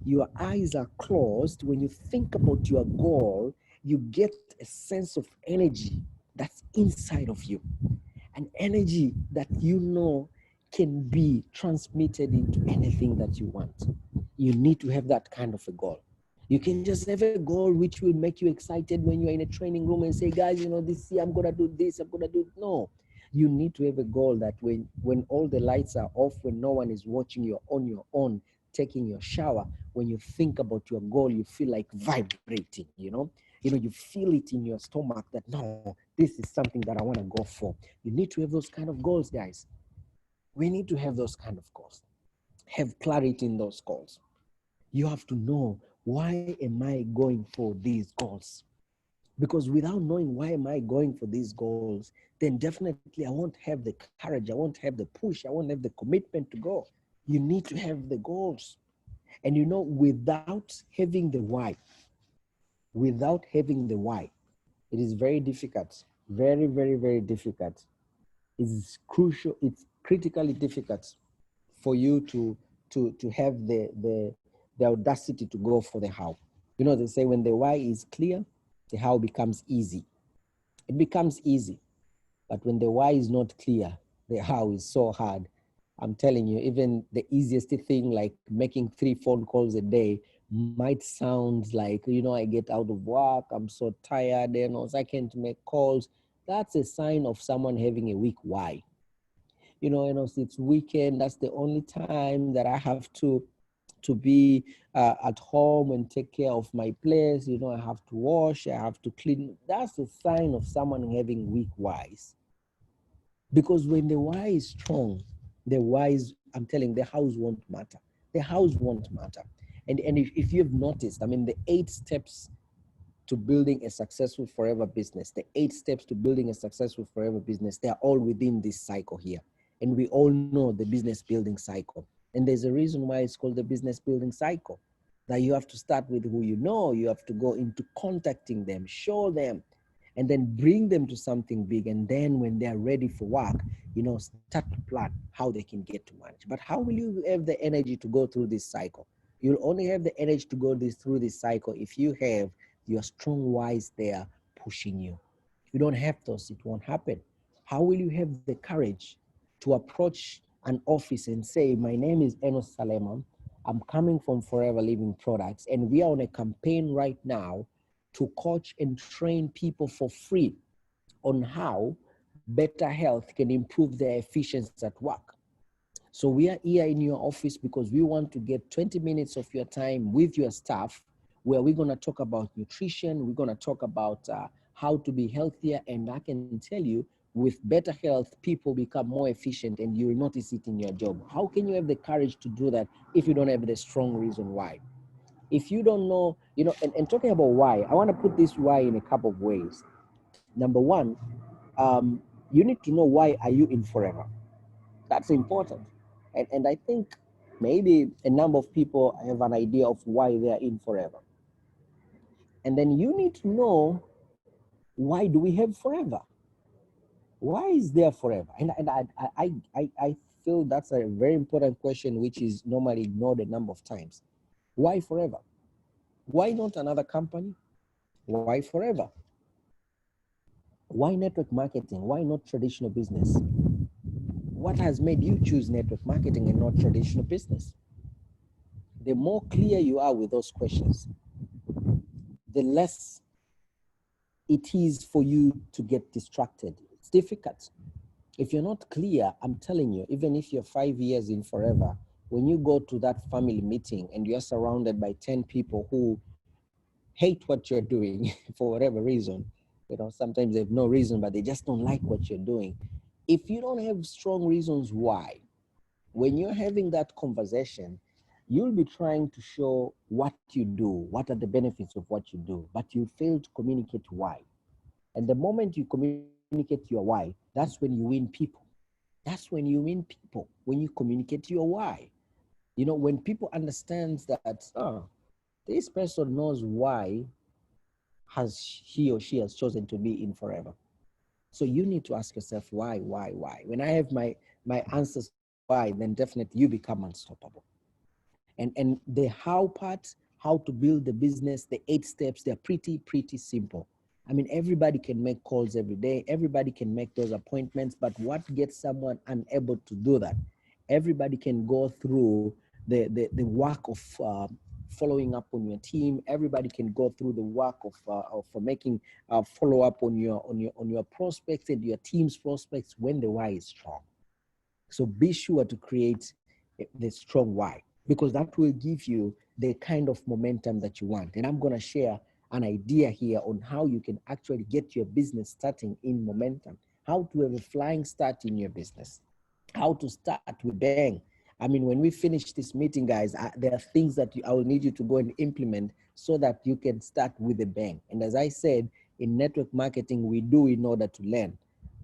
your eyes are closed. When you think about your goal, you get a sense of energy that's inside of you, an energy that you know can be transmitted into anything that you want. You need to have that kind of a goal. You can just have a goal which will make you excited when you're in a training room and say, guys, you know, this year I'm going to do this, I'm going to do. No, you need to have a goal that when all the lights are off, when no one is watching, you're on your own, taking your shower, when you think about your goal, you feel like vibrating, you know, you feel it in your stomach that, no, this is something that I want to go for. You need to have those kind of goals, guys. We need to have those kind of goals. Have clarity in those goals. You have to know, why am I going for these goals? Because without knowing why am I going for these goals, then definitely I won't have the courage, I won't have the push, I won't have the commitment to go. You need to have the goals. And without having the why, it is very difficult, very, very, very difficult. It's crucial, it's critically difficult for you to have the audacity to go for the how. They say when the why is clear, the how becomes easy. It becomes easy. But when the why is not clear, the how is so hard. I'm telling you, even the easiest thing like making 3 phone calls a day might sound like, I get out of work, I'm so tired, I can't make calls. That's a sign of someone having a weak why. It's weekend, that's the only time that I have to be at home and take care of my place. I have to wash, I have to clean. That's a sign of someone having weak whys. Because when the why is strong, the whys, I'm telling, the house won't matter. The house won't matter. And if you've noticed, the 8 steps to building a successful forever business, the 8 steps to building a successful forever business, they're all within this cycle here. And we all know the business building cycle. And there's a reason why it's called the business building cycle. That you have to start with who you have to go into contacting them, show them, and then bring them to something big. And then when they're ready for work, start to plan how they can get to manage. But how will you have the energy to go through this cycle? You'll only have the energy to go through this cycle if you have your strong whys there pushing you. If you don't have those, it won't happen. How will you have the courage to approach an office and say, my name is Enos Salema. I'm coming from Forever Living Products, and we are on a campaign right now to coach and train people for free on how better health can improve their efficiency at work. So we are here in your office because we want to get 20 minutes of your time with your staff, where we're going to talk about nutrition. We're going to talk about how to be healthier. And I can tell you, with better health, people become more efficient, and you will notice it in your job. How can you have the courage to do that if you don't have the strong reason why? If you don't know, and talking about why, I want to put this why in a couple of ways. Number one, you need to know, why are you in Forever? That's important. And I think maybe a number of people have an idea of why they're in Forever. And then you need to know, why do we have Forever? Why is there Forever? And I feel that's a very important question, which is normally ignored a number of times. Why Forever? Why not another company? Why Forever? Why network marketing? Why not traditional business? What has made you choose network marketing and not traditional business? The more clear you are with those questions, the less it is for you to get distracted. It's difficult. If you're not clear, I'm telling you, even if you're 5 years in Forever, when you go to that family meeting and you're surrounded by 10 people who hate what you're doing for whatever reason, sometimes they have no reason, but they just don't like what you're doing. If you don't have strong reasons why, when you're having that conversation, you'll be trying to show what you do, what are the benefits of what you do, but you fail to communicate why. And the moment you communicate your why, that's when you win people. That's when you win people, when you communicate your why. When people understand that, oh, this person knows why has he or she has chosen to be in Forever. So you need to ask yourself, why? When I have my answers to why, then definitely you become unstoppable. And the how part, how to build the business, the 8 steps, they're pretty simple. I mean, everybody can make calls every day. Everybody can make those appointments, but what gets someone unable to do that? Everybody can go through the work of following up on your team. Everybody can go through the work of making follow up on your prospects and your team's prospects when the why is strong. So be sure to create the strong why, because that will give you the kind of momentum that you want. And I'm going to share an idea here on how you can actually get your business starting in momentum, how to have a flying start in your business, how to start with bang. I mean, when we finish this meeting, guys, there are things that I will need you to go and implement so that you can start with a bang. And as I said, in network marketing, we do in order to learn.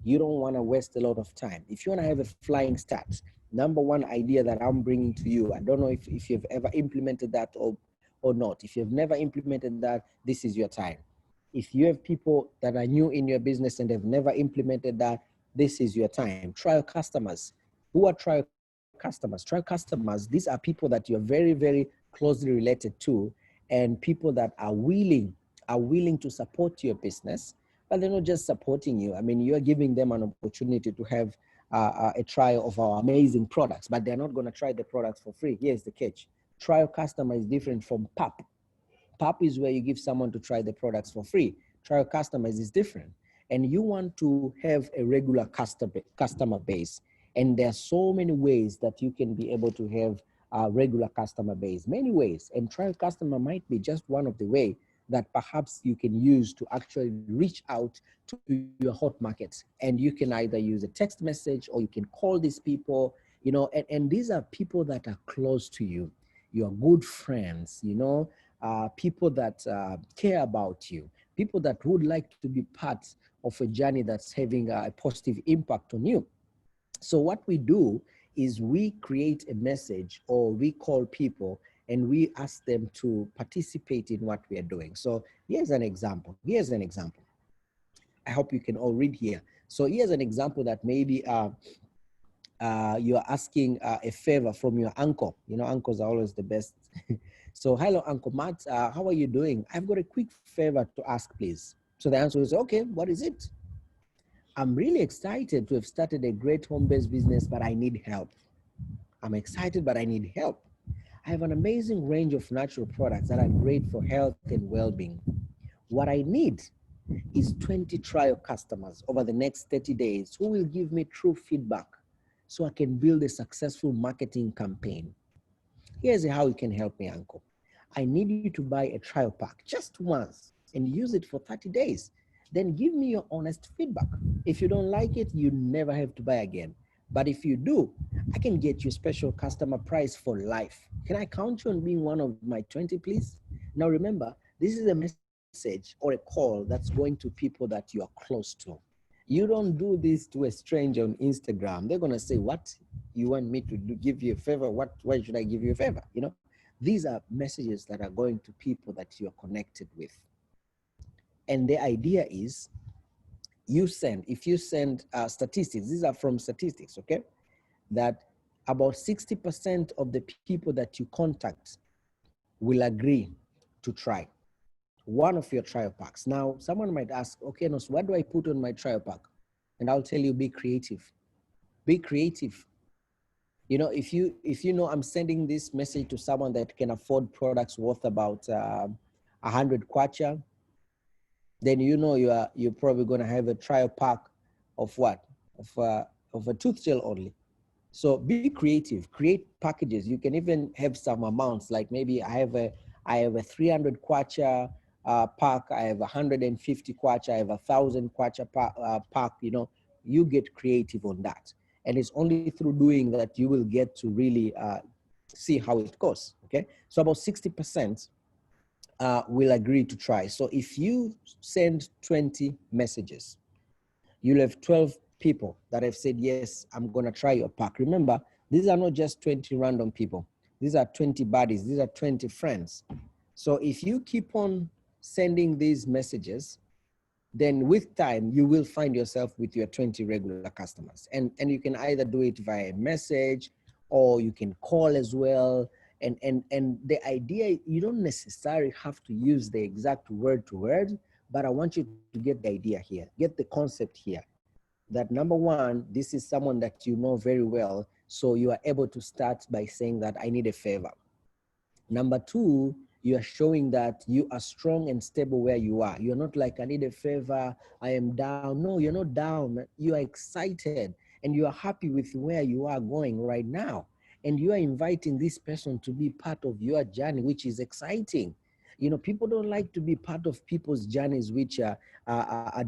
You don't want to waste a lot of time. If you want to have a flying start, number one idea that I'm bringing to you, I don't know if you've ever implemented that or not. If you've never implemented that, this is your time. If you have people that are new in your business and they've never implemented that, this is your time. Trial customers. Who are trial customers? Trial customers, these are people that you're very, very closely related to, and people that are willing to support your business, but they're not just supporting you. I mean, you're giving them an opportunity to have a trial of our amazing products, but they're not going to try the products for free. Here's the catch. Trial customer is different from PAP. PAP is where you give someone to try the products for free. Trial customers is different. And you want to have a regular customer base. And there are so many ways that you can be able to have a regular customer base, many ways. And trial customer might be just one of the way that perhaps you can use to actually reach out to your hot markets. And you can either use a text message or you can call these people, and these are people that are close to you, your good friends, people that care about you, people that would like to be part of a journey that's having a positive impact on you. So what we do is we create a message, or we call people and we ask them to participate in what we are doing. So here's an example. I hope you can all read here. So here's an example that maybe you're asking a favor from your uncle. Uncles are always the best. So, hello, Uncle Matt, how are you doing? I've got a quick favor to ask, please. So the answer is, okay, what is it? I'm really excited to have started a great home-based business, but I need help. I'm excited, but I need help. I have an amazing range of natural products that are great for health and well-being. What I need is 20 trial customers over the next 30 days who will give me true feedback so I can build a successful marketing campaign. Here's how you can help me, Uncle. I need you to buy a trial pack just once and use it for 30 days. Then give me your honest feedback. If you don't like it, you never have to buy again. But if you do, I can get you a special customer price for life. Can I count you on being one of my 20, please? Now remember, this is a message or a call that's going to people that you are close to. You don't do this to a stranger on Instagram. They're gonna say, "What you want me to do? Give you a favor? What? Why should I give you a favor?" You know, these are messages that are going to people that you are connected with. And the idea is, if you send statistics, these are from statistics, okay, that about 60% of the people that you contact will agree to try one of your trial packs. Now, someone might ask, okay, no, so what do I put on my trial pack? And I'll tell you, be creative. Be creative. You know, if you know I'm sending this message to someone that can afford products worth about 100 kwacha, then you know you're probably going to have a trial pack of what? Of a tooth gel only. So be creative, create packages. You can even have some amounts, like maybe I have a 300 kwacha pack, I have 150 kwacha, I have 1,000 kwacha pack, you know, you get creative on that. And it's only through doing that you will get to really see how it goes, okay? So about 60% will agree to try. So if you send 20 messages, you'll have 12 people that have said, yes, I'm going to try your pack. Remember, these are not just 20 random people. These are 20 buddies. These are 20 friends. So if you keep on sending these messages, then with time, you will find yourself with your 20 regular customers. And you can either do it via message or you can call as well. And the idea, you don't necessarily have to use the exact word to word, but I want you to get the idea here, get the concept here. That number one, this is someone that you know very well. So you are able to start by saying that I need a favor. Number two, you are showing that you are strong and stable where you are. You're not like, I need a favor, I am down. No, you're not down. You are excited and you are happy with where you are going right now. And you are inviting this person to be part of your journey, which is exciting. You know, people don't like to be part of people's journeys which are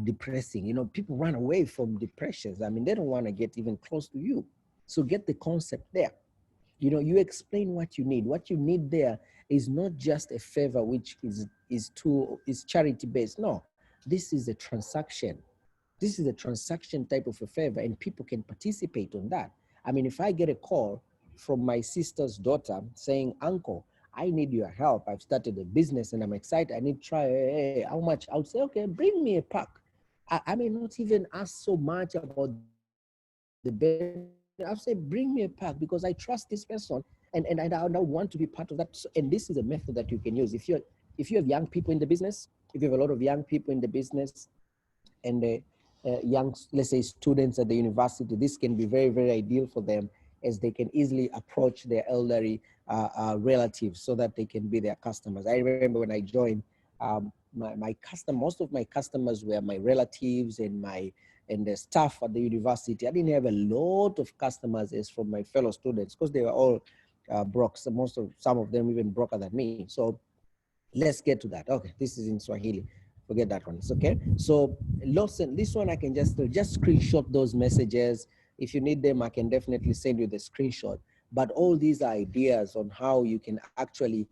depressing. You know, people run away from depressions. I mean, they don't want to get even close to you. So get the concept there. You know, you explain what you need. What you need there is not just a favor which is charity based. No, this is a transaction. This is a transaction type of a favor, and people can participate on that. I mean, if I get a call from my sister's daughter saying, "Uncle, I need your help. I've started a business and I'm excited. I need to try. Hey, how much?" I would say, "Okay, bring me a pack." I may not even ask so much about the benefit. I'll say, "Bring me a pack because I trust this person and I want to be part of that." And this is a method that you can use. If you have young people in the business, if you have a lot of young people in the business, and young, let's say, students at the university, this can be very, very ideal for them, as they can easily approach their elderly relatives so that they can be their customers. I remember when I joined, most of my customers were my relatives and the staff at the university. I didn't have a lot of customers as from my fellow students because they were all broke. So some of them even broker than me. So let's get to that. Okay, this is in Swahili. Forget that one. It's okay. So Lawson, this one I can just screenshot those messages. If you need them, I can definitely send you the screenshot. But all these are ideas on how you can actually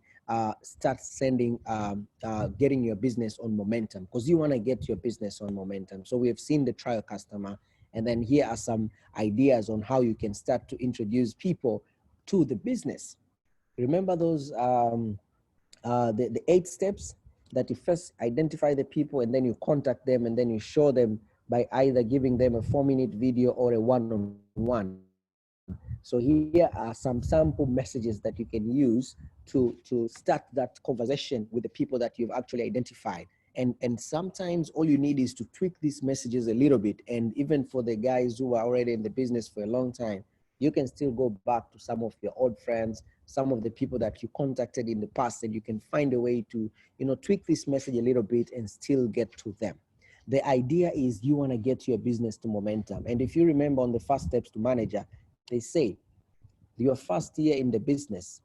start sending, getting your business on momentum, because you want to get your business on momentum. So we have seen the trial customer, and then here are some ideas on how you can start to introduce people to the business. Remember those the 8 steps, that you first identify the people and then you contact them and then you show them by either giving them a 4-minute video or a one-on-one. So here are some sample messages that you can use to start that conversation with the people that you've actually identified. And sometimes all you need is to tweak these messages a little bit. And even for the guys who are already in the business for a long time, You can still go back to some of your old friends, some of the people that you contacted in the past, and you can find a way to, tweak this message a little bit and still get to them. The idea is you want to get your business to momentum. And if you remember on the first steps to manager, they say your first year in the business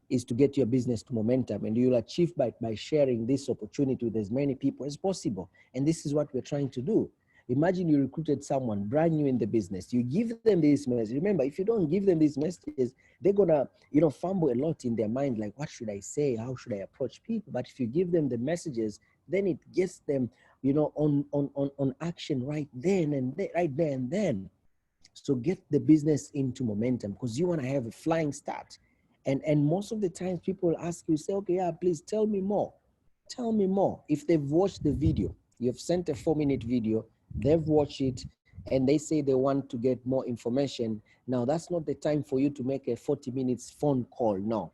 is to get your business to momentum, and you'll achieve by sharing this opportunity with as many people as possible. And this is what we're trying to do. Imagine you recruited someone brand new in the business. You give them this message. Remember, if you don't give them these messages, they're gonna, fumble a lot in their mind, like, what should I say? How should I approach people? But if you give them the messages, then it gets them, on action right then and there, right there and then. So get the business into momentum, because you want to have a flying start. And most of the times people ask you, say, okay, yeah, please tell me more. Tell me more. If they've watched the video, you've sent a 4-minute video, they've watched it, and they say they want to get more information. Now, that's not the time for you to make a 40 minutes phone call. No,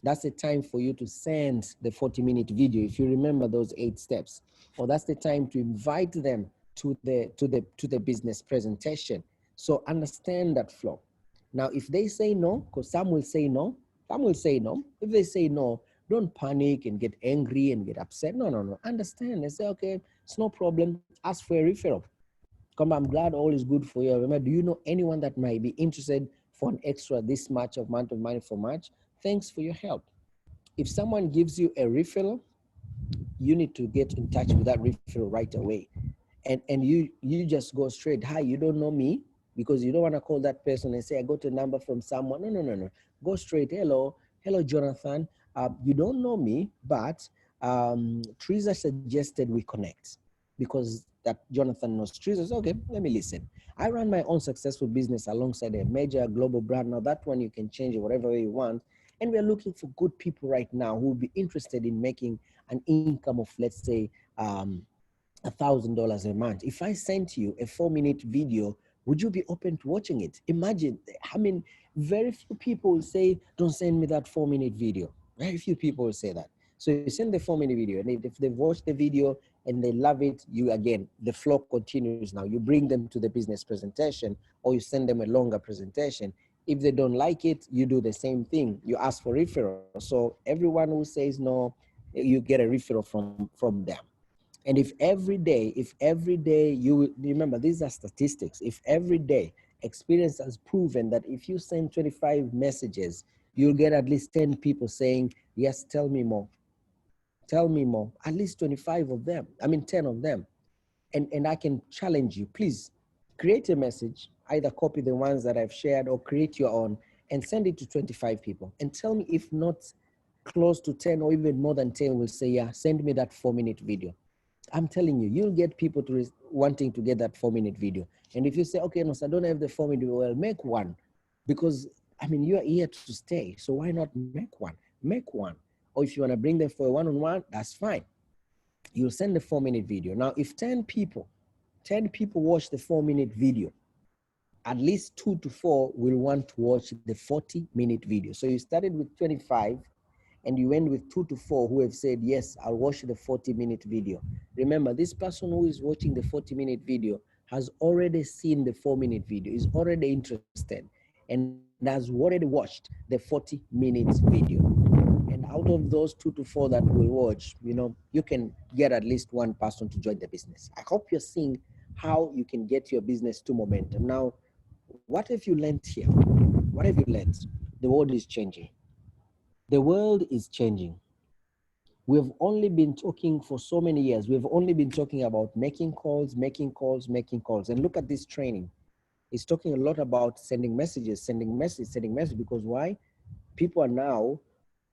that's the time for you to send the 40-minute video, if you remember those 8 steps. Or that's the time to invite them to the business presentation. So understand that flow. Now, if they say no, because some will say no, some will say no. If they say no, don't panic and get angry and get upset. No. Understand and say, okay, it's no problem. Ask for a referral. Come, I'm glad all is good for you. Remember, do you know anyone that might be interested for an extra this much amount of money for March? Thanks for your help. If someone gives you a referral, you need to get in touch with that referral right away. And you just go straight, hi, you don't know me, because you don't want to call that person and say, I got a number from someone. No. Go straight, hello, Jonathan. You don't know me, but Teresa suggested we connect, because that Jonathan knows Teresa. Okay, let me listen. I run my own successful business alongside a major global brand. Now that one you can change it whatever way you want. And we're looking for good people right now who will be interested in making an income of, let's say, $1,000 a month. If I sent you a 4-minute video, would you be open to watching it? Imagine, very few people will say, don't send me that 4-minute video. Very few people will say that. So you send the 4-minute video, and if they've watched the video and they love it, the flow continues now. You bring them to the business presentation, or you send them a longer presentation. If they don't like it, you do the same thing. You ask for referral. So everyone who says no, you get a referral from them. And if every day you remember, these are statistics. If every day experience has proven that if you send 25 messages, you'll get at least 10 people saying, yes, tell me more. Tell me more. At least 25 of them. 10 of them. And I can challenge you, please create a message, either copy the ones that I've shared or create your own and send it to 25 people. And tell me if not close to 10 or even more than 10 will say, yeah, send me that 4-minute video. I'm telling you, you'll get people wanting to get that 4-minute video. And if you say, okay, no, so I don't have the 4-minute video, well, make one. Because, you are here to stay. So why not make one? Make one. Or if you want to bring them for a one-on-one, that's fine. You'll send the 4-minute video. Now, if 10 people watch the 4-minute video, at least 2 to 4 will want to watch the 40-minute video. So you started with 25, and you went with 2 to 4 who have said, yes, I'll watch the 40-minute video. Remember, this person who is watching the 40-minute video has already seen the 4-minute video, is already interested, and has already watched the 40-minute video. And out of those 2 to 4 that will watch, you can get at least one person to join the business. I hope you're seeing how you can get your business to momentum. Now, what have you learned here? What have you learned? The world is changing. The world is changing. We've only been talking for so many years. We've only been talking about making calls. And look at this training. It's talking a lot about sending messages, because why? People are now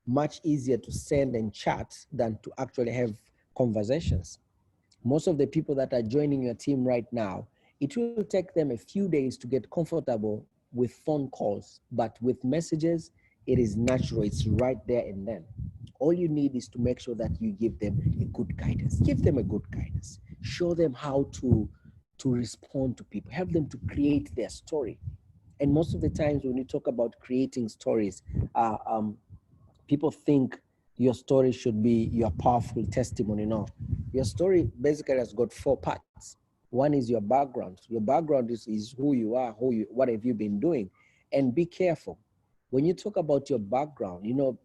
much easier to send and chat than to actually have conversations. Most of the people that are joining your team right now, it will take them a few days to get comfortable with phone calls, but with messages, it is natural. It's right there and then. All you need is to make sure that you give them a good guidance. Give them a good guidance. Show them how to respond to people. Help them to create their story. And most of the times when you talk about creating stories, people think your story should be your powerful testimony. No, your story basically has got 4 parts. One is your background. Your background is who you are, what have you been doing. And be careful. When you talk about your background,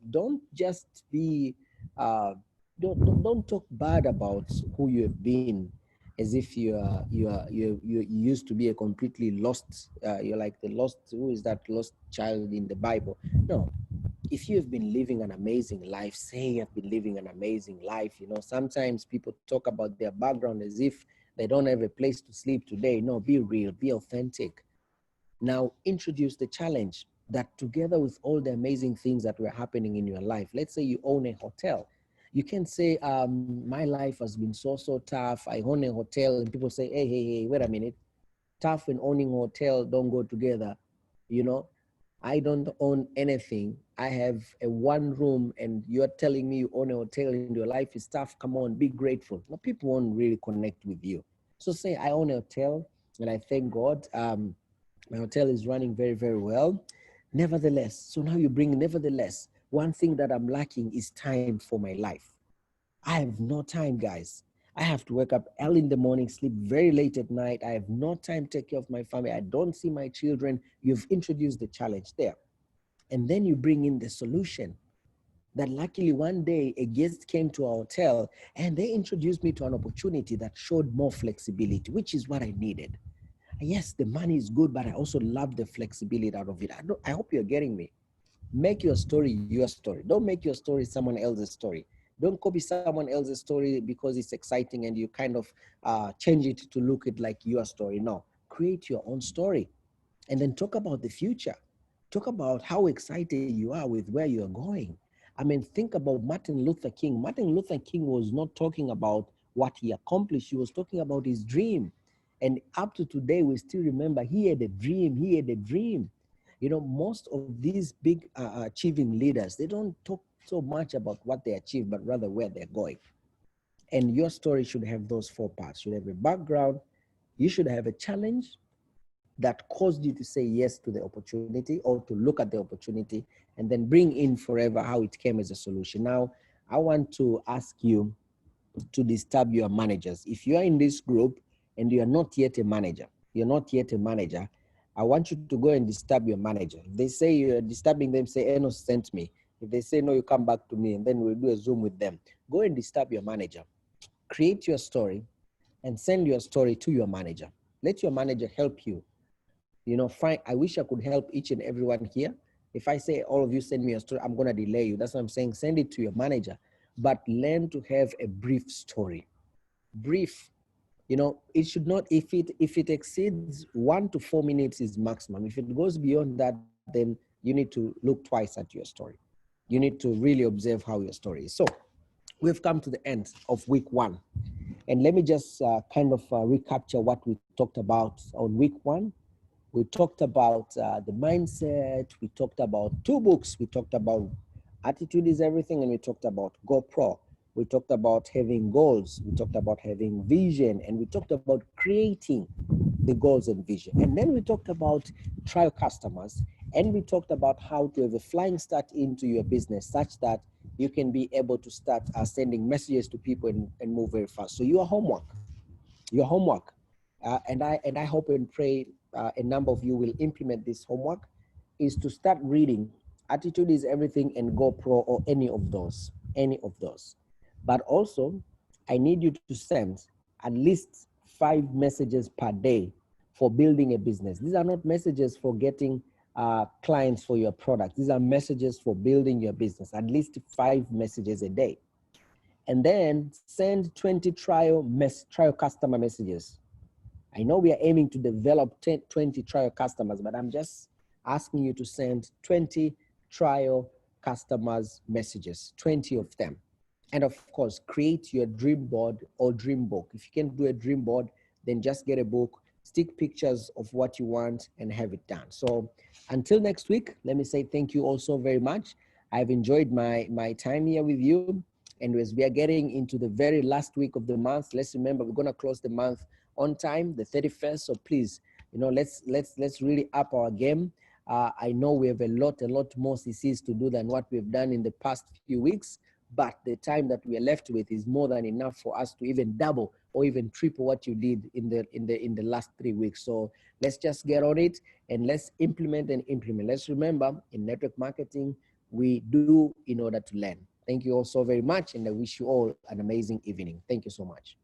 don't just be, don't talk bad about who you have been, as if you used to be a completely lost, you're like the lost, who is that lost child in the Bible? No. If you have been living an amazing life, say you have been living an amazing life, sometimes people talk about their background as if they don't have a place to sleep today. No, be real, be authentic. Now introduce the challenge that, together with all the amazing things that were happening in your life, let's say you own a hotel. You can say, my life has been so tough. I own a hotel, and people say, hey, wait a minute. Tough and owning a hotel don't go together. I don't own anything. I have a one room, and you're telling me you own a hotel and your life is tough. Come on, be grateful. No, people won't really connect with you. So say, I own a hotel and I thank God. My hotel is running very, very well. Nevertheless, so now you bring, nevertheless, one thing that I'm lacking is time for my life. I have no time, guys. I have to wake up early in the morning, sleep very late at night. I have no time to take care of my family. I don't see my children. You've introduced the challenge there. And then you bring in the solution that, luckily, one day a guest came to our hotel and they introduced me to an opportunity that showed more flexibility, which is what I needed. Yes, the money is good, but I also love the flexibility out of it. I hope you're getting me. Make your story your story. Don't make your story someone else's story. Don't copy someone else's story because it's exciting and you kind of change it to look it like your story. No, create your own story, and then talk about the future. Talk about how excited you are with where you're going. I mean, think about Martin Luther King. Martin Luther King was not talking about what he accomplished. He was talking about his dream. And up to today, we still remember he had a dream. He had a dream. Most of these big achieving leaders, they don't talk so much about what they achieved, but rather where they're going. And your story should have those four parts. You should have a background. You should have a challenge that caused you to say yes to the opportunity, or to look at the opportunity, and then bring in forever how it came as a solution. Now, I want to ask you to disturb your managers. If you are in this group and you are not yet a manager, I want you to go and disturb your manager. If they say you're disturbing them, say, Enos sent me. If they say no, you come back to me, and then we'll do a Zoom with them. Go and disturb your manager. Create your story and send your story to your manager. Let your manager help you. I wish I could help each and everyone here. If I say all of you send me a story, I'm going to delay you. That's what I'm saying. Send it to your manager, but learn to have a brief story. Brief. It should not, if it exceeds 1 to 4 minutes is maximum. If it goes beyond that, then you need to look twice at your story. You need to really observe how your story is. So we've come to the end of week 1. And let me just kind of recapture what we talked about on week 1. We talked about the mindset. We talked about 2 books. We talked about Attitude is Everything, and we talked about GoPro. We talked about having goals. We talked about having vision, and we talked about creating the goals and vision. And then we talked about trial customers, and we talked about how to have a flying start into your business such that you can be able to start sending messages to people and move very fast. So your homework, and I hope and pray a number of you will implement this homework, is to start reading Attitude is Everything and GoPro, or any of those. But also, I need you to send at least 5 messages per day for building a business. These are not messages for getting clients for your product. These are messages for building your business, at least 5 messages a day. And then send 20 trial customer messages. I know we are aiming to develop 20 trial customers, but I'm just asking you to send 20 trial customers messages, 20 of them. And of course, create your dream board or dream book. If you can't do a dream board, then just get a book, stick pictures of what you want, and have it done. So until next week, let me say thank you all so very much. I've enjoyed my time here with you. And as we are getting into the very last week of the month, let's remember we're going to close the month on time, the 31st. So please, let's really up our game. I know we have a lot more CCs to do than what we've done in the past few weeks, but the time that we are left with is more than enough for us to even double or even triple what you did in the last 3 weeks. So let's just get on it and let's implement and implement. Let's remember, in network marketing, we do in order to learn. Thank you all so very much, and I wish you all an amazing evening. Thank you so much.